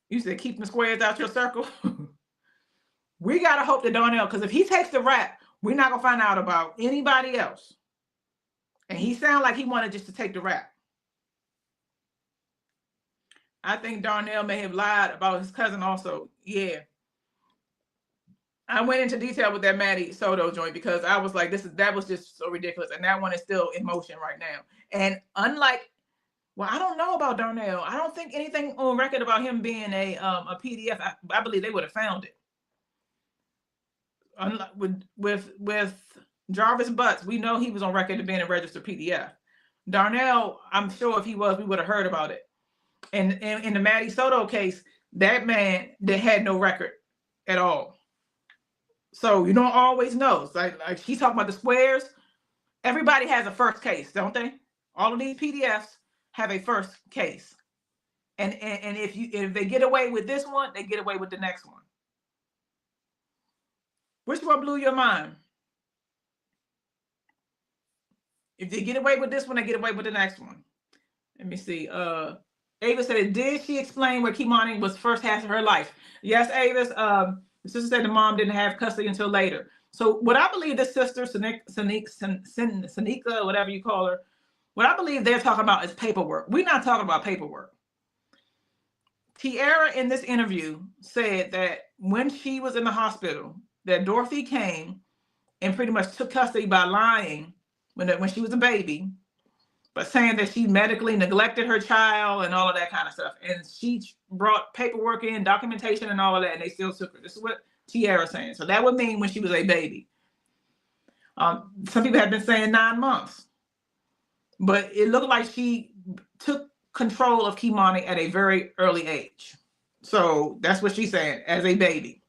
You said keep the squares out your circle. We gotta hope that Darnell, because if he takes the rap, we're not gonna find out about anybody else. And he sounded like he wanted just to take the rap. I think Darnell may have lied about his cousin also. Yeah. I went into detail with that Maddie Soto joint because I was like, that was just so ridiculous. And that one is still in motion right now. And unlike, well, I don't know about Darnell. I don't think anything on record about him being a PDF. I believe they would have found it. Unlike with Jarvis Butts, we know he was on record as being a registered PDF. Darnell, I'm sure if he was, we would have heard about it. And in the Maddie Soto case, that man that had no record at all. So you don't always know. It's like she's talking about the squares. Everybody has a first case, don't they? All of these PDFs have a first case. And if they get away with this one, they get away with the next one. Which one blew your mind? If they get away with this one, they get away with the next one. Let me see. Ava said, did she explain where Keimani was first half of her life? Yes, Avis. The sister said the mom didn't have custody until later. So what I believe this sister, Seneca, whatever you call her, what I believe they're talking about is paperwork. We're not talking about paperwork. Tierra in this interview said that when she was in the hospital, that Dorothy came and pretty much took custody by lying when she was a baby, but saying that she medically neglected her child and all of that kind of stuff. And she brought paperwork in, documentation and all of that, and they still took her. This is what Tierra's saying. So that would mean when she was a baby. Some people have been saying 9 months. But it looked like she took control of Keimani at a very early age. So that's what she's saying as a baby.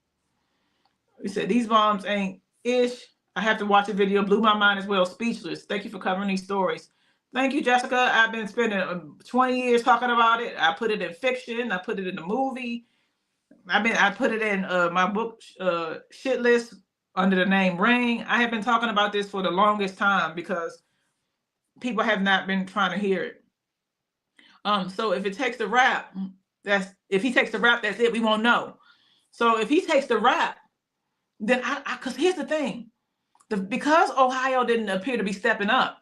We said these moms ain't ish. I have to watch a video. Blew my mind as well. Speechless. Thank you for covering these stories. Thank you, Jessica. I've been spending 20 years talking about it. I put it in fiction. I put it in the movie. I put it in my book shit list under the name Ring. I have been talking about this for the longest time because people have not been trying to hear it. So if it takes the rap, if he takes the rap, that's it. We won't know. So if he takes the rap, then because here's the thing, because Ohio didn't appear to be stepping up,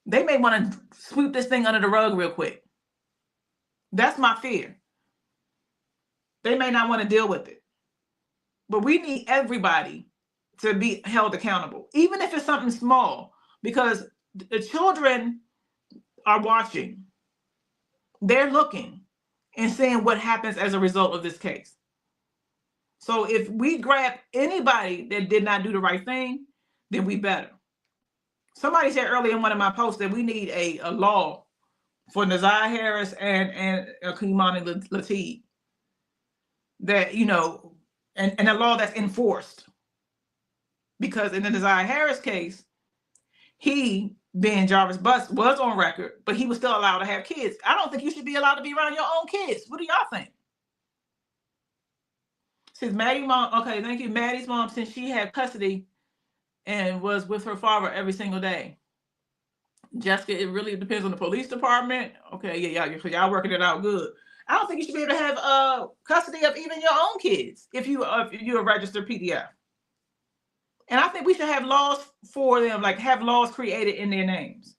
they may want to sweep this thing under the rug real quick. That's my fear. They may not want to deal with it. But we need everybody to be held accountable, even if it's something small, because the children are watching. They're looking and seeing what happens as a result of this case. So if we grab anybody that did not do the right thing, then we better. Somebody said earlier in one of my posts that we need a law for Nazai Harris and Keimani Latigue, that, you know, and a law that's enforced. Because in the Nazai Harris case, he, being Jarvis Bus, was on record, but he was still allowed to have kids. I don't think you should be allowed to be around your own kids. What do y'all think? Since Maddie's mom, okay, thank you. Maddie's mom, since she had custody and was with her father every single day. Jessica, it really depends on the police department. Okay, yeah, y'all working it out good. I don't think you should be able to have custody of even your own kids if you're a registered PDF. And I think we should have laws for them, like have laws created in their names.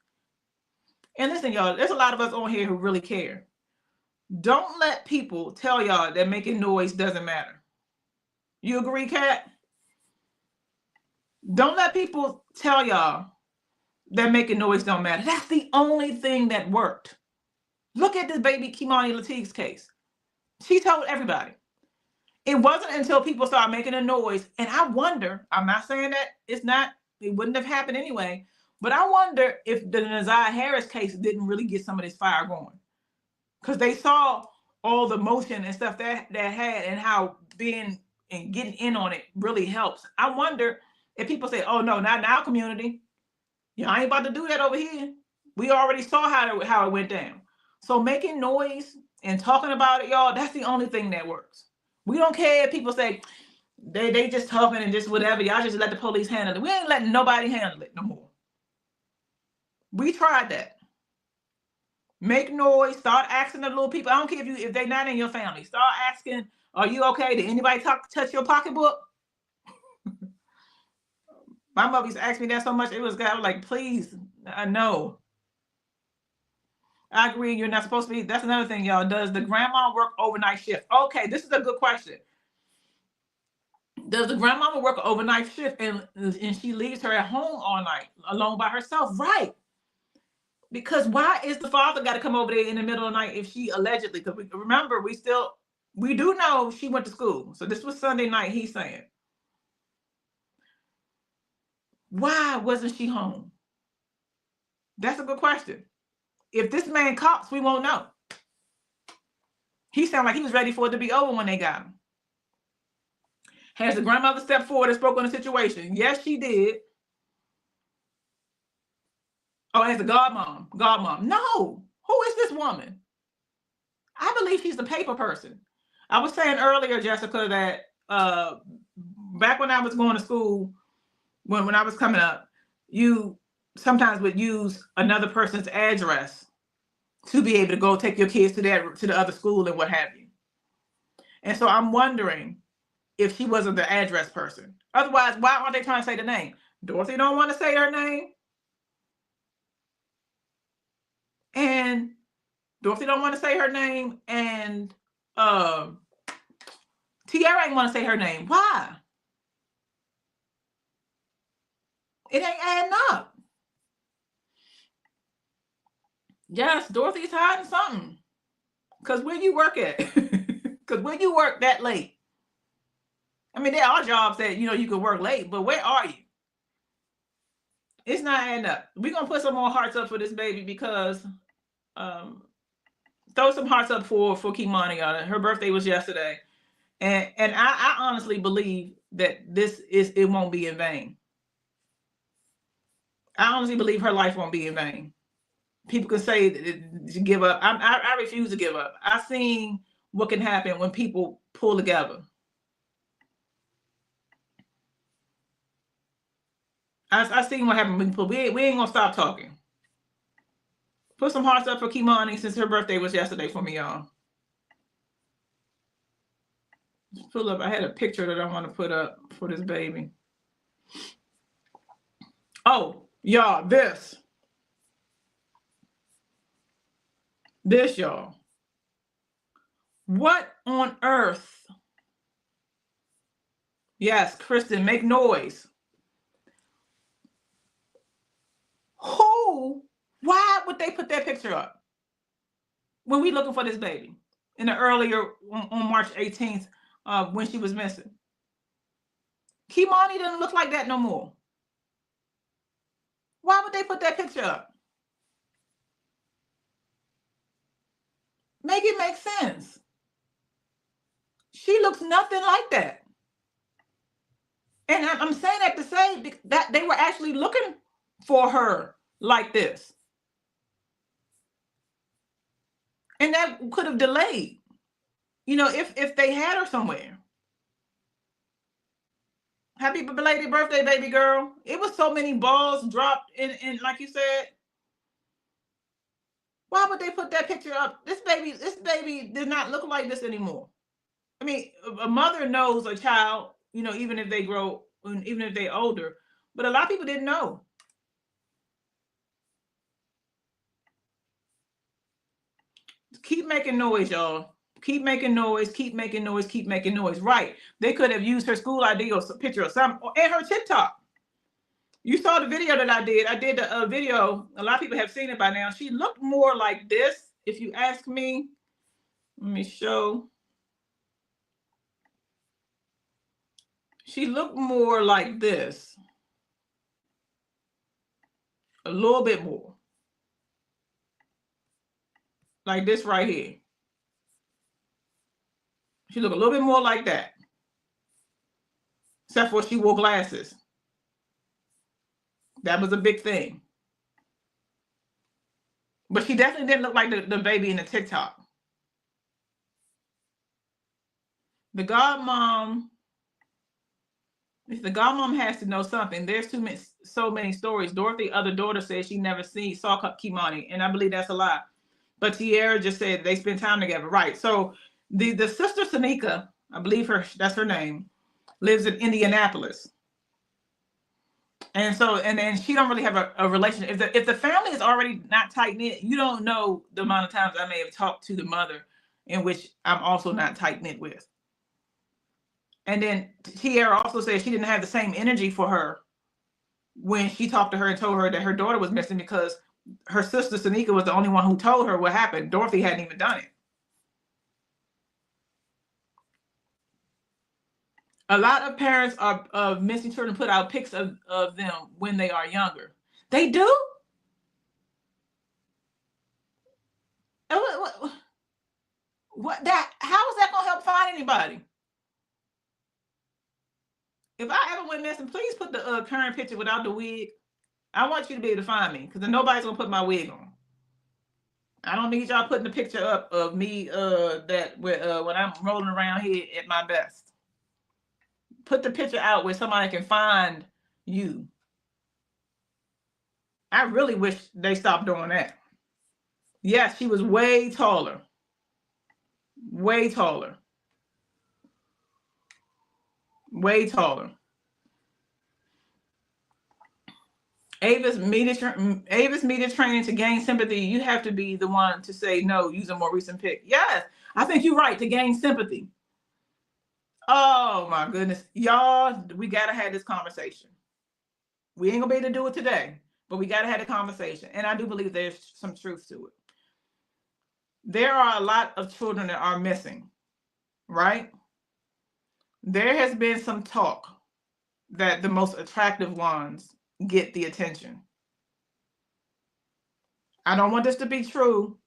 And listen, y'all, there's a lot of us on here who really care. Don't let people tell y'all that making noise doesn't matter. You agree, Kat? Don't let people tell y'all that making noise don't matter. That's the only thing that worked. Look at this baby Keimani Latigue's case. She told everybody. It wasn't until people started making a noise, and I wonder, I'm not saying that it wouldn't have happened anyway, but I wonder if the Nazai Harris case didn't really get some of this fire going. Because they saw all the motion and stuff that had, and how being and getting in on it really helps. I wonder if people say, oh no, not in our community. I ain't about to do that over here. We already saw how it went down. So making noise and talking about it, y'all, that's the only thing that works. We don't care if people say they just talking and just whatever. Y'all just let the police handle it. We ain't letting nobody handle it no more. We tried that. Make noise. Start asking the little people. I don't care if they're not in your family. Start asking, are you okay? Did anybody touch your pocketbook? My mother used to ask me that so much. I was like, please, no. I agree. You're not supposed to be. That's another thing, y'all. Does the grandma work overnight shift? Okay, this is a good question. Does the grandmama work an overnight shift and she leaves her at home all night alone by herself? Right. Because why is the father got to come over there in the middle of the night if she allegedly, because remember, we do know she went to school. So this was Sunday night, he's saying. Why wasn't she home? That's a good question. If this man cops, we won't know. He sounded like he was ready for it to be over when they got him. Has the grandmother stepped forward and spoke on the situation? Yes, she did. Oh, as a godmom. No. Who is this woman? I believe she's the paper person. I was saying earlier, Jessica, that back when I was going to school, when I was coming up, you sometimes would use another person's address to be able to go take your kids to the other school and what have you. And so I'm wondering if she wasn't the address person. Otherwise, why aren't they trying to say the name? Dorothy don't want to say her name. And Dorothy don't want to say her name. And Tiara ain't want to say her name. Why? It ain't adding up. Yes, Dorothy's hiding something. Because where you work at? Because when you work that late? I mean, there are jobs that, you can work late, but where are you? It's not adding up. We're going to put some more hearts up for this baby because 30 throw some hearts up for Keimani on it. Her birthday was yesterday. And I honestly believe that it won't be in vain. I honestly believe her life won't be in vain. People can say to give up. I refuse to give up. I've seen what can happen when people pull together. I've seen what happened when people. We ain't gonna stop talking. Put some hearts up for Keimani since her birthday was yesterday for me, y'all. Pull up. I had a picture that I want to put up for this baby. Oh, y'all, this, y'all. What on earth? Yes, Kristen, make noise. Why would they put that picture up when we looking for this baby in the earlier on March 18th when she was missing? Keimani doesn't look like that no more. Why would they put that picture up? Make it make sense. She looks nothing like that. And I'm saying that to say that they were actually looking for her like this. And that could have delayed, if they had her somewhere. Happy belated birthday, baby girl. It was so many balls dropped in like you said. Why would they put that picture up? This baby does not look like this anymore. I mean, a mother knows a child, even if they grow, even if they're older. But a lot of people didn't know. Keep making noise, y'all. Keep making noise, keep making noise, keep making noise. Right. They could have used her school ID or picture or something, and her TikTok. You saw the video that I did. I did a video. A lot of people have seen it by now. She looked more like this, if you ask me. Let me show. She looked more like this. A little bit more. Like this right here. She looked a little bit more like that. Except for she wore glasses. That was a big thing. But she definitely didn't look like the baby in the TikTok. The godmom has to know something. There's so many stories. Dorothy, other daughter, said she never saw Keimani, and I believe that's a lie. But Tierra just said they spent time together. Right. So the sister Sanika, I believe that's her name, lives in Indianapolis. And so, and then she don't really have a relationship. If the family is already not tight knit, you don't know the amount of times I may have talked to the mother, in which I'm also not tight knit with. And then Tierra also said she didn't have the same energy for her when she talked to her and told her that her daughter was missing, because her sister Sanika was the only one who told her what happened. Dorothy hadn't even done it. A lot of parents of missing children put out pics of them when they are younger. They do? What that? How is that going to help find anybody? If I ever went missing, please put the current picture without the wig. I want you to be able to find me, because then nobody's going to put my wig on. I don't need y'all putting the picture up of me when I'm rolling around here at my best. Put the picture out where somebody can find you. I really wish they stopped doing that. Yes, she was way taller. Way taller. Way taller. Ava's media training to gain sympathy. You have to be the one to say no, use a more recent pic. Yes, I think you're right, to gain sympathy. Oh my goodness. Y'all, we gotta have this conversation. We ain't gonna be able to do it today, but we gotta have a conversation. And I do believe there's some truth to it. There are a lot of children that are missing, right? There has been some talk that the most attractive ones get the attention. I don't want this to be true,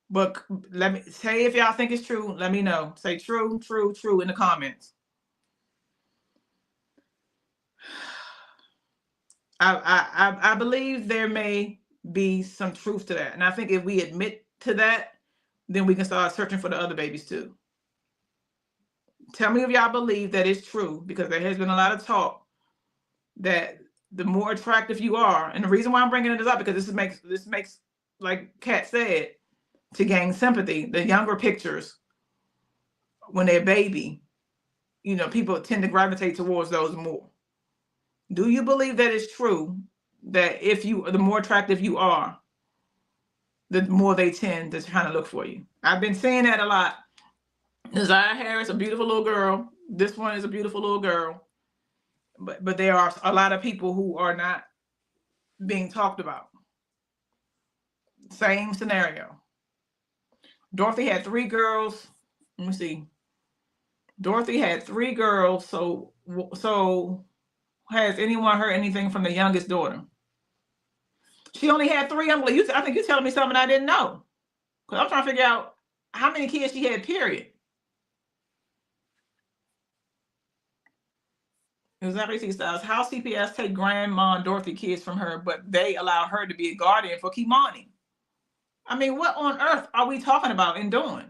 But let me say if y'all think it's true, let me know. Say true, true, true in the comments. I believe there may be some truth to that. And I think if we admit to that, then we can start searching for the other babies too. Tell me if y'all believe that it's true, because there has been a lot of talk that the more attractive you are, and the reason why I'm bringing this up, because this makes, like Kat said, to gain sympathy, the younger pictures when they're baby, you know, people tend to gravitate towards those more. Do you believe that it's true that the more attractive you are, the more they tend to kind of look for you? I've been saying that a lot. Desire Harris, a beautiful little girl. This one is a beautiful little girl. But there are a lot of people who are not being talked about. Same scenario. Dorothy had 3 girls. Let me see. Dorothy had 3 girls. So has anyone heard anything from the youngest daughter? She only had 3 young ladies. I think you're telling me something I didn't know. Because I'm trying to figure out how many kids she had, period. Exactly, Styles. How CPS take Grandma and Dorothy kids from her, but they allow her to be a guardian for Keimani? I mean, what on earth are we talking about and doing?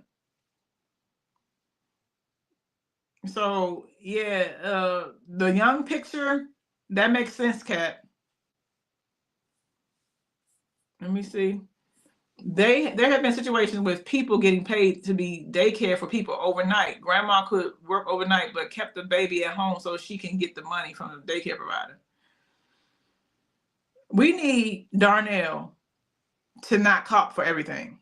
So yeah, the young picture, that makes sense, Kat. Let me see. There have been situations with people getting paid to be daycare for people overnight. Grandma could work overnight, but kept the baby at home so she can get the money from the daycare provider. We need Darnell to not cop for everything.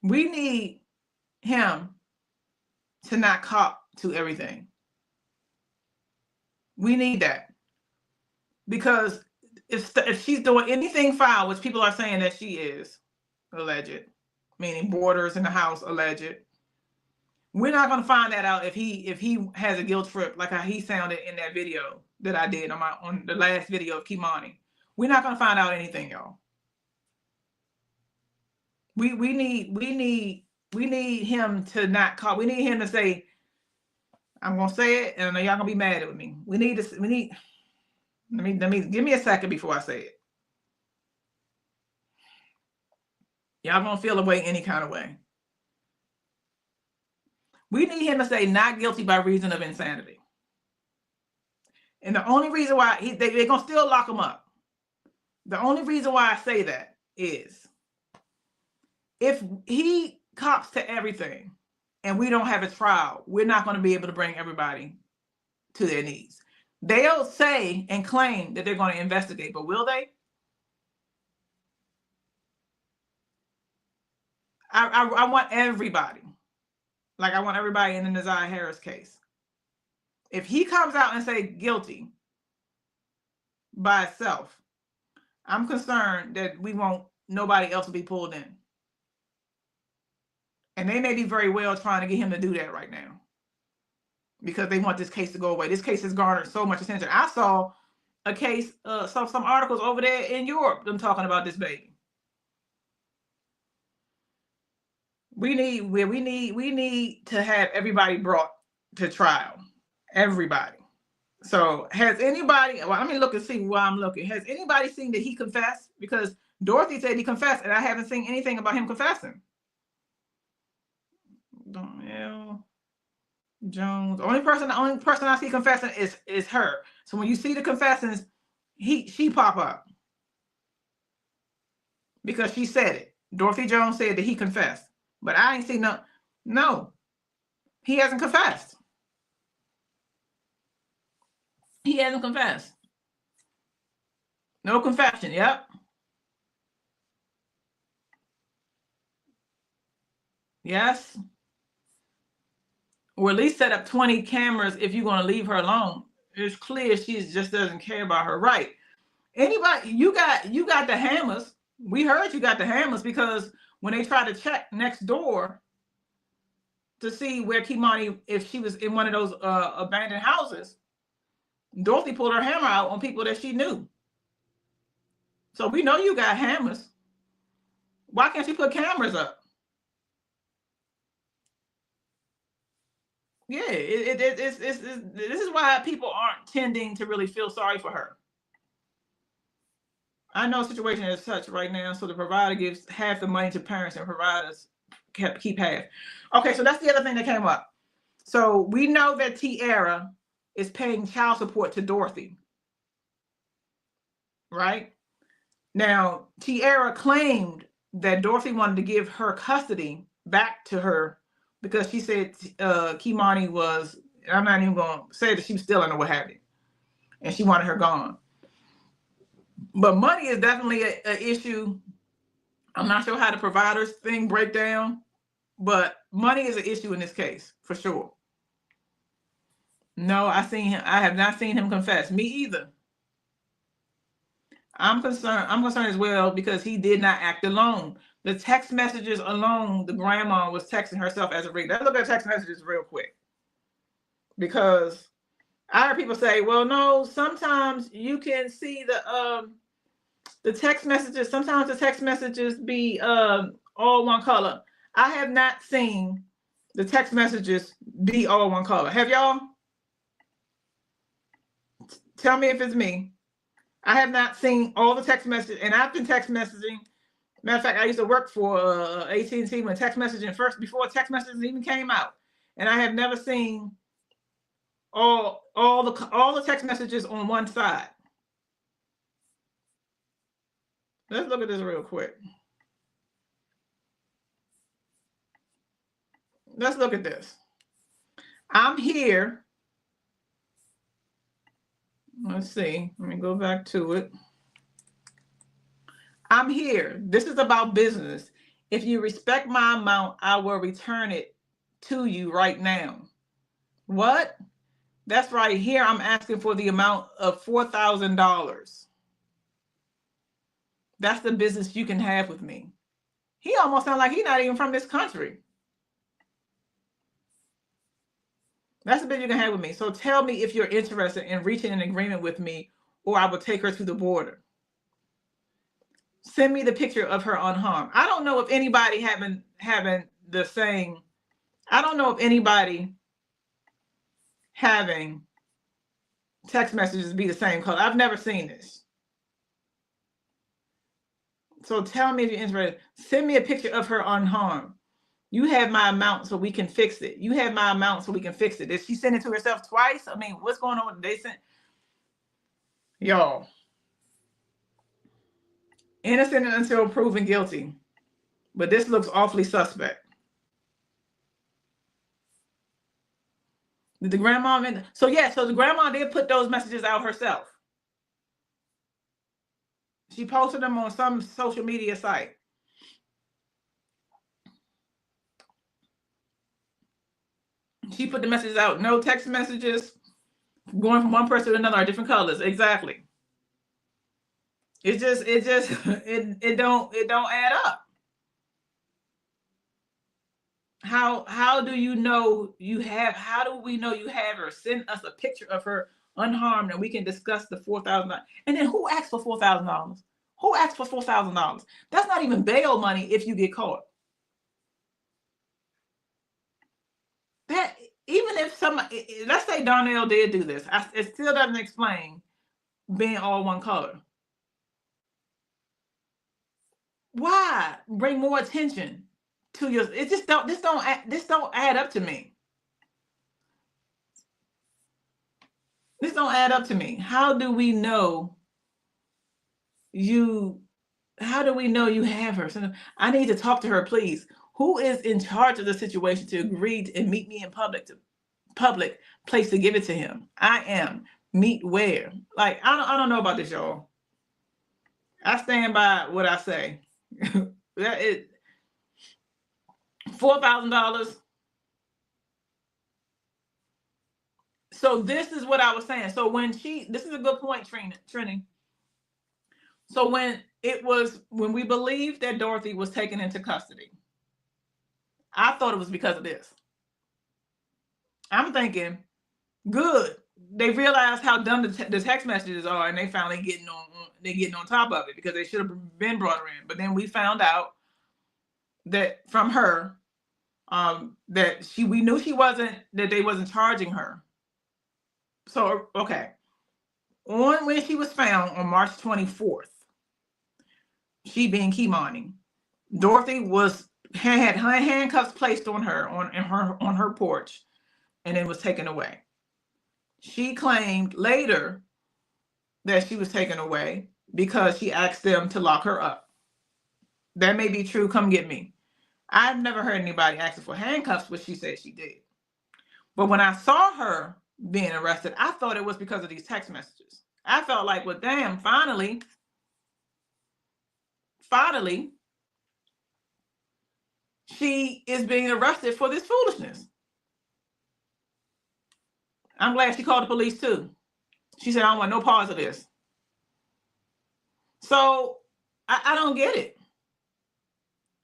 We need him to not cop to everything. We need that. Because if she's doing anything foul, which people are saying that she is, alleged, meaning boarders in the house, alleged, we're not going to find that out if he has a guilt trip, like how he sounded in that video that I did on the last video of Keimani. We're not going to find out anything, y'all. We need him to not call. We need him to say, I'm gonna say it, and y'all gonna be mad at me. Let me give me a second before I say it. Y'all gonna feel away any kind of way. We need him to say not guilty by reason of insanity. And the only reason why they're gonna still lock him up. The only reason why I say that is if he cops to everything and we don't have a trial, we're not going to be able to bring everybody to their knees. They'll say and claim that they're going to investigate, but will they? I want everybody. Like I want everybody in the Desire Harris case. If he comes out and say guilty by itself, I'm concerned that nobody else will be pulled in. And they may be very well trying to get him to do that right now because they want this case to go away. This case has garnered so much attention. I saw a case, some articles over there in Europe, them talking about this baby. We need to have everybody brought to trial. Everybody. So has anybody, well, let me look and see why I'm looking. Has anybody seen that he confessed? Because Dorothy said he confessed, and I haven't seen anything about him confessing. Darnell Jones. The only person I see confessing is her. So when you see the confessions, she pop up. Because she said it. Dorothy Jones said that he confessed. But I ain't seen no. He hasn't confessed. He hasn't confessed. No confession. Yep. Yes. Or at least set up 20 cameras if you're going to leave her alone. It's clear she just doesn't care about her right. Anybody, you got the hammers. We heard you got the hammers because when they tried to check next door to see where Keimani, if she was in one of those abandoned houses, Dorothy pulled her hammer out on people that she knew. So we know you got hammers. Why can't you put cameras up? Yeah, it's this is why people aren't tending to really feel sorry for her. I know situation is such right now, so the provider gives half the money to parents and providers keep half. Okay, so that's the other thing that came up. So we know that Tiara is paying child support to Dorothy, right? Now, Tiara claimed that Dorothy wanted to give her custody back to her because she said Keimani was, I'm not even going to say that she was stealing or what have you, and she wanted her gone. But money is definitely an issue. I'm not sure how the providers thing break down, but money is an issue in this case for sure. No, I have not seen him confess. Me either. I'm concerned as well because he did not act alone. The text messages alone, the grandma was texting herself as a reader. Let's look at text messages real quick. Because I heard people say, well, no, sometimes you can see the text messages, sometimes the text messages be all one color. I have not seen the text messages be all one color. Have y'all? Tell me if it's me. I have not seen all the text messages, and I've been text messaging. Matter of fact, I used to work for AT&T when text messaging before text messages even came out, and I have never seen all the text messages on one side. Let's look at this real quick. Let's look at this. I'm here. Let's see. Let me go back to it. I'm here. This is about business. If you respect my amount, I will return it to you right now. What? That's right. Here I'm asking for the amount of $4,000. That's the business you can have with me. He almost sounds like he's not even from this country. That's the business you can have with me. So tell me if you're interested in reaching an agreement with me, or I will take her to the border. Send me the picture of her unharmed. I don't know if anybody having the same. I don't know if anybody having text messages be the same color. I've never seen this. So tell me if you're interested. Send me a picture of her unharmed. You have my amount so we can fix it. You have my amount so we can fix it. Did she send it to herself twice? I mean, what's going on with they sent? Y'all. Innocent until proven guilty. But this looks awfully suspect. Did the grandma? So the grandma did put those messages out herself. She posted them on some social media site. She put the messages out. No text messages going from one person to another are different colors. Exactly. It don't add up. How do you know you have? How do we know you have her? Send us a picture of her unharmed, and we can discuss the $4,000. And then who asked for $4,000? Who asked for $4,000? That's not even bail money if you get caught. That even if somebody, let's say Darnell did do this, it still doesn't explain being all one color. Why bring more attention to your? It just don't. This don't add up to me. This don't add up to me. How do we know you? How do we know you have her? So I need to talk to her, please. Who is in charge of the situation to agree and meet me in public place to give it to him? I am. Meet where? Like I don't know about this, y'all. I stand by what I say. That is $4,000. So this is what I was saying. So when this is a good point, Trini. So when we believed that Dorothy was taken into custody, I thought it was because of this. I'm thinking, good. They realized how dumb the text messages are, and they finally getting on top of it because they should have been brought her in. But then we found out that from her, that we knew that they wasn't charging her. So, okay. When she was found on March 24th, she being Keimani, Dorothy had her handcuffs placed on her on her porch, and it was taken away. She claimed later that she was taken away because she asked them to lock her up. That may be true. Come get me. I've never heard anybody asking for handcuffs, but she said she did. But when I saw her being arrested, I thought it was because of these text messages. I felt like, well, damn, finally, she is being arrested for this foolishness. I'm glad she called the police too. She said, I don't want no parts of this. So I don't get it.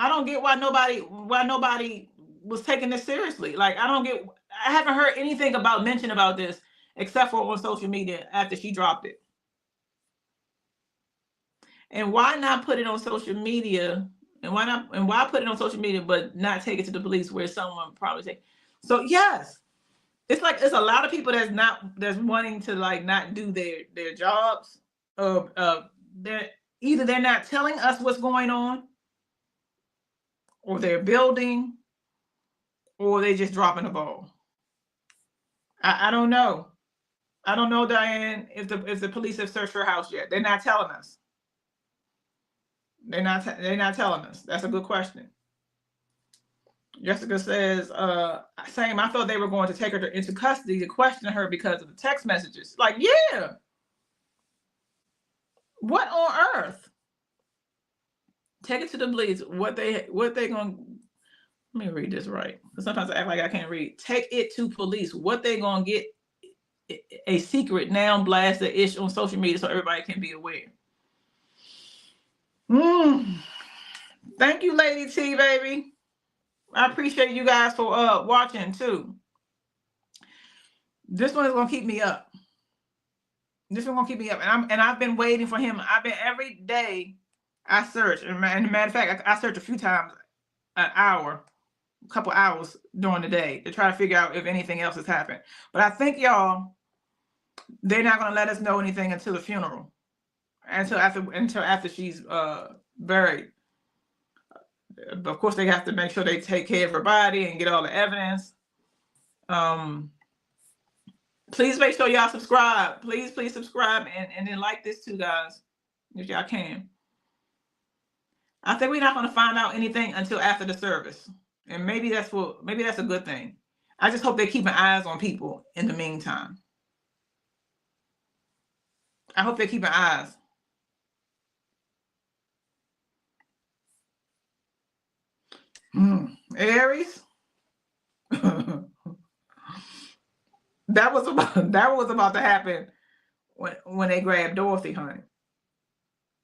I don't get why nobody was taking this seriously. Like, I haven't heard anything mention about this except for on social media after she dropped it. And why not put it on social media? And why put it on social media but not take it to the police where someone probably take? So yes, it's like it's a lot of people that's wanting to like not do their jobs. They're not telling us what's going on, or they're building, or they just dropping the ball. I don't know. I don't know, Diane, if the police have searched her house yet. They're not telling us. They're not telling us. That's a good question. Jessica says, same, I thought they were going to take her into custody to question her because of the text messages. Like, yeah. What on earth? Take it to the police. What they gonna, let me read this right. Because sometimes I act like I can't read. Take it to police. What they gonna get a secret now blast the ish on social media so everybody can be aware. Thank you, Lady T, baby. I appreciate you guys for watching too. This one is gonna keep me up. And I've been waiting for him. Every day I search, and matter of fact, I search a few times an hour, a couple hours during the day to try to figure out if anything else has happened. But I think y'all, they're not gonna let us know anything until the funeral, until after she's buried. Of course, they have to make sure they take care of her body and get all the evidence. Please make sure y'all subscribe. Please subscribe and then like this too, guys, if y'all can. I think we're not going to find out anything until after the service, and maybe that's a good thing. I just hope they're keeping eyes on people in the meantime. I hope they're keeping eyes. Aries. That was about to happen when they grabbed Dorothy, honey.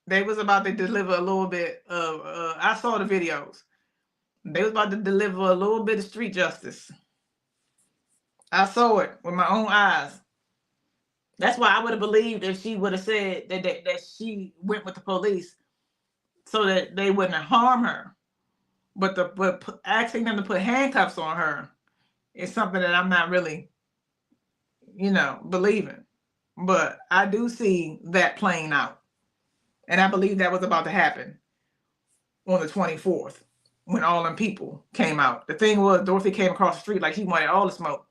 They was about to deliver a little bit of I saw the videos. They was about to deliver a little bit of street justice. I saw it with my own eyes. That's why I would have believed if she would have said that she went with the police so that they wouldn't harm her. But asking them to put handcuffs on her is something that I'm not really, believing. But I do see that playing out. And I believe that was about to happen on the 24th when all them people came out. The thing was, Dorothy came across the street like she wanted all the smoke.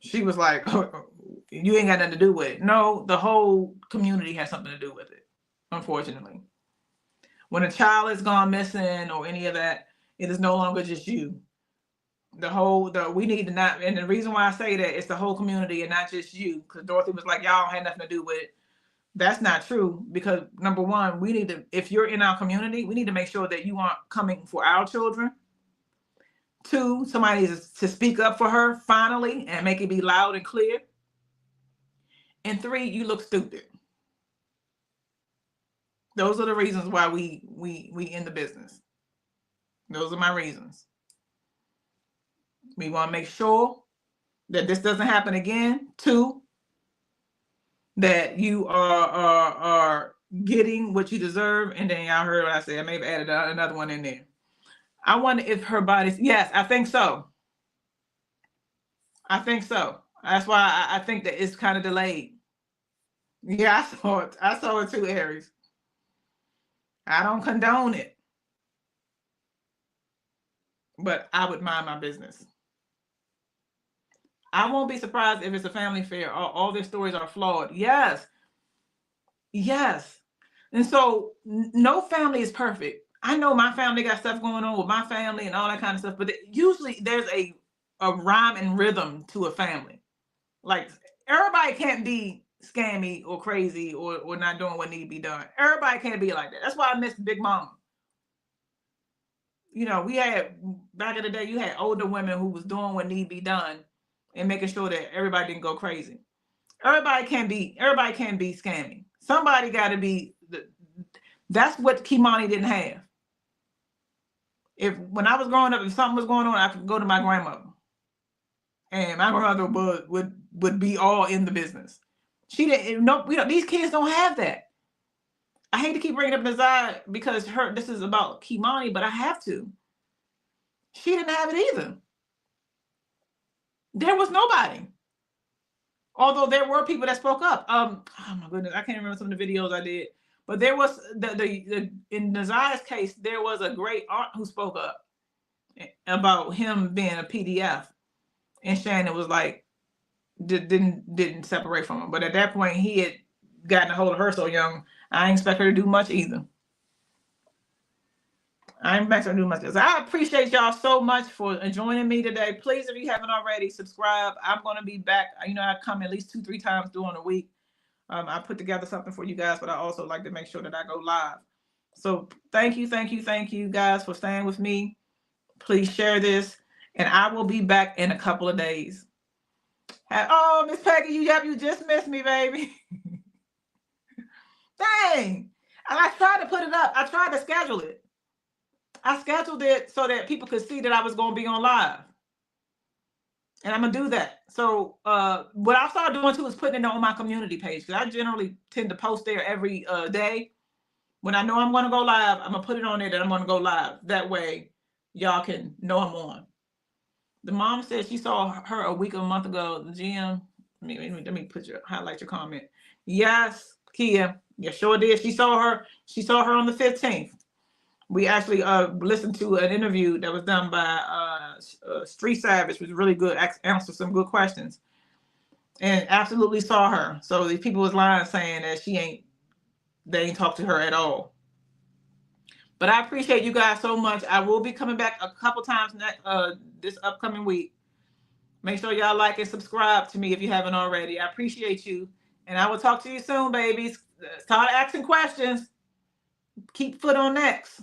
She was like, oh, you ain't got nothing to do with it. No, the whole community has something to do with it, unfortunately. When a child is gone missing or any of that, it is no longer just you. We need to not, and the reason why I say that it's the whole community and not just you, because Dorothy was like, y'all had nothing to do with it. That's not true, because number one, we need to, if you're in our community, we need to make sure that you aren't coming for our children. Two, somebody is to speak up for her finally and make it be loud and clear. And three, you look stupid. Those are the reasons why we in the business. Those are my reasons. We want to make sure that this doesn't happen again. Two, that you are getting what you deserve. And then y'all heard what I said. I may have added another one in there. I wonder if her body's, yes, I think so. I think so. That's why I think that it's kind of delayed. Yeah, I saw it. I saw it too, Aries. I don't condone it. But I would mind my business. I won't be surprised if it's a family affair. All their stories are flawed. Yes. Yes. And so no family is perfect. I know my family got stuff going on with my family and all that kind of stuff, but usually there's a rhyme and rhythm to a family. Like everybody can't be scammy or crazy or not doing what need to be done. Everybody can't be like that. That's why I miss Big Mama. You know, we had back in the day, you had older women who was doing what need to be done and making sure that everybody didn't go crazy. Everybody can't be scammy. Somebody got to be. That's what Keimani didn't have. When I was growing up, if something was going on, I could go to my grandmother, and my grandmother would be all in the business. She didn't. No, these kids don't have that. I hate to keep bringing up Nazai because this is about Keimani, but I have to. She didn't have it either. There was nobody. Although there were people that spoke up. Oh my goodness, I can't remember some of the videos I did. But there was in Nazai's case, there was a great aunt who spoke up about him being a PDF. And Shannon was like, didn't separate from him. But at that point, he had gotten a hold of her so young, I didn't expect her to do much either. I didn't expect her to do much. So I appreciate y'all so much for joining me today. Please, if you haven't already, subscribe. I'm going to be back. You know, I come at least 2-3 times during the week. I put together something for you guys, but I also like to make sure that I go live. So thank you guys for staying with me. Please share this, and I will be back in a couple of days. Oh, Miss Peggy, you just missed me, baby. Dang. And I tried to put it up. I tried to schedule it. I scheduled it so that people could see that I was going to be on live. And I'm going to do that. So what I started doing too is putting it on my community page, because I generally tend to post there every day. When I know I'm going to go live, I'm going to put it on there that I'm going to go live. That way y'all can know I'm on. The mom said she saw her a week or a month ago. The GM, let me highlight your comment. Yes, Kia. Yeah, sure did. She saw her on the 15th. We actually listened to an interview that was done by Street Savage, which was really good, answered some good questions, and absolutely saw her. So these people was lying saying that they ain't talked to her at all. But I appreciate you guys so much. I will be coming back a couple times this upcoming week. Make sure y'all like and subscribe to me if you haven't already. I appreciate you. And I will talk to you soon, babies. Start asking questions. Keep foot on next.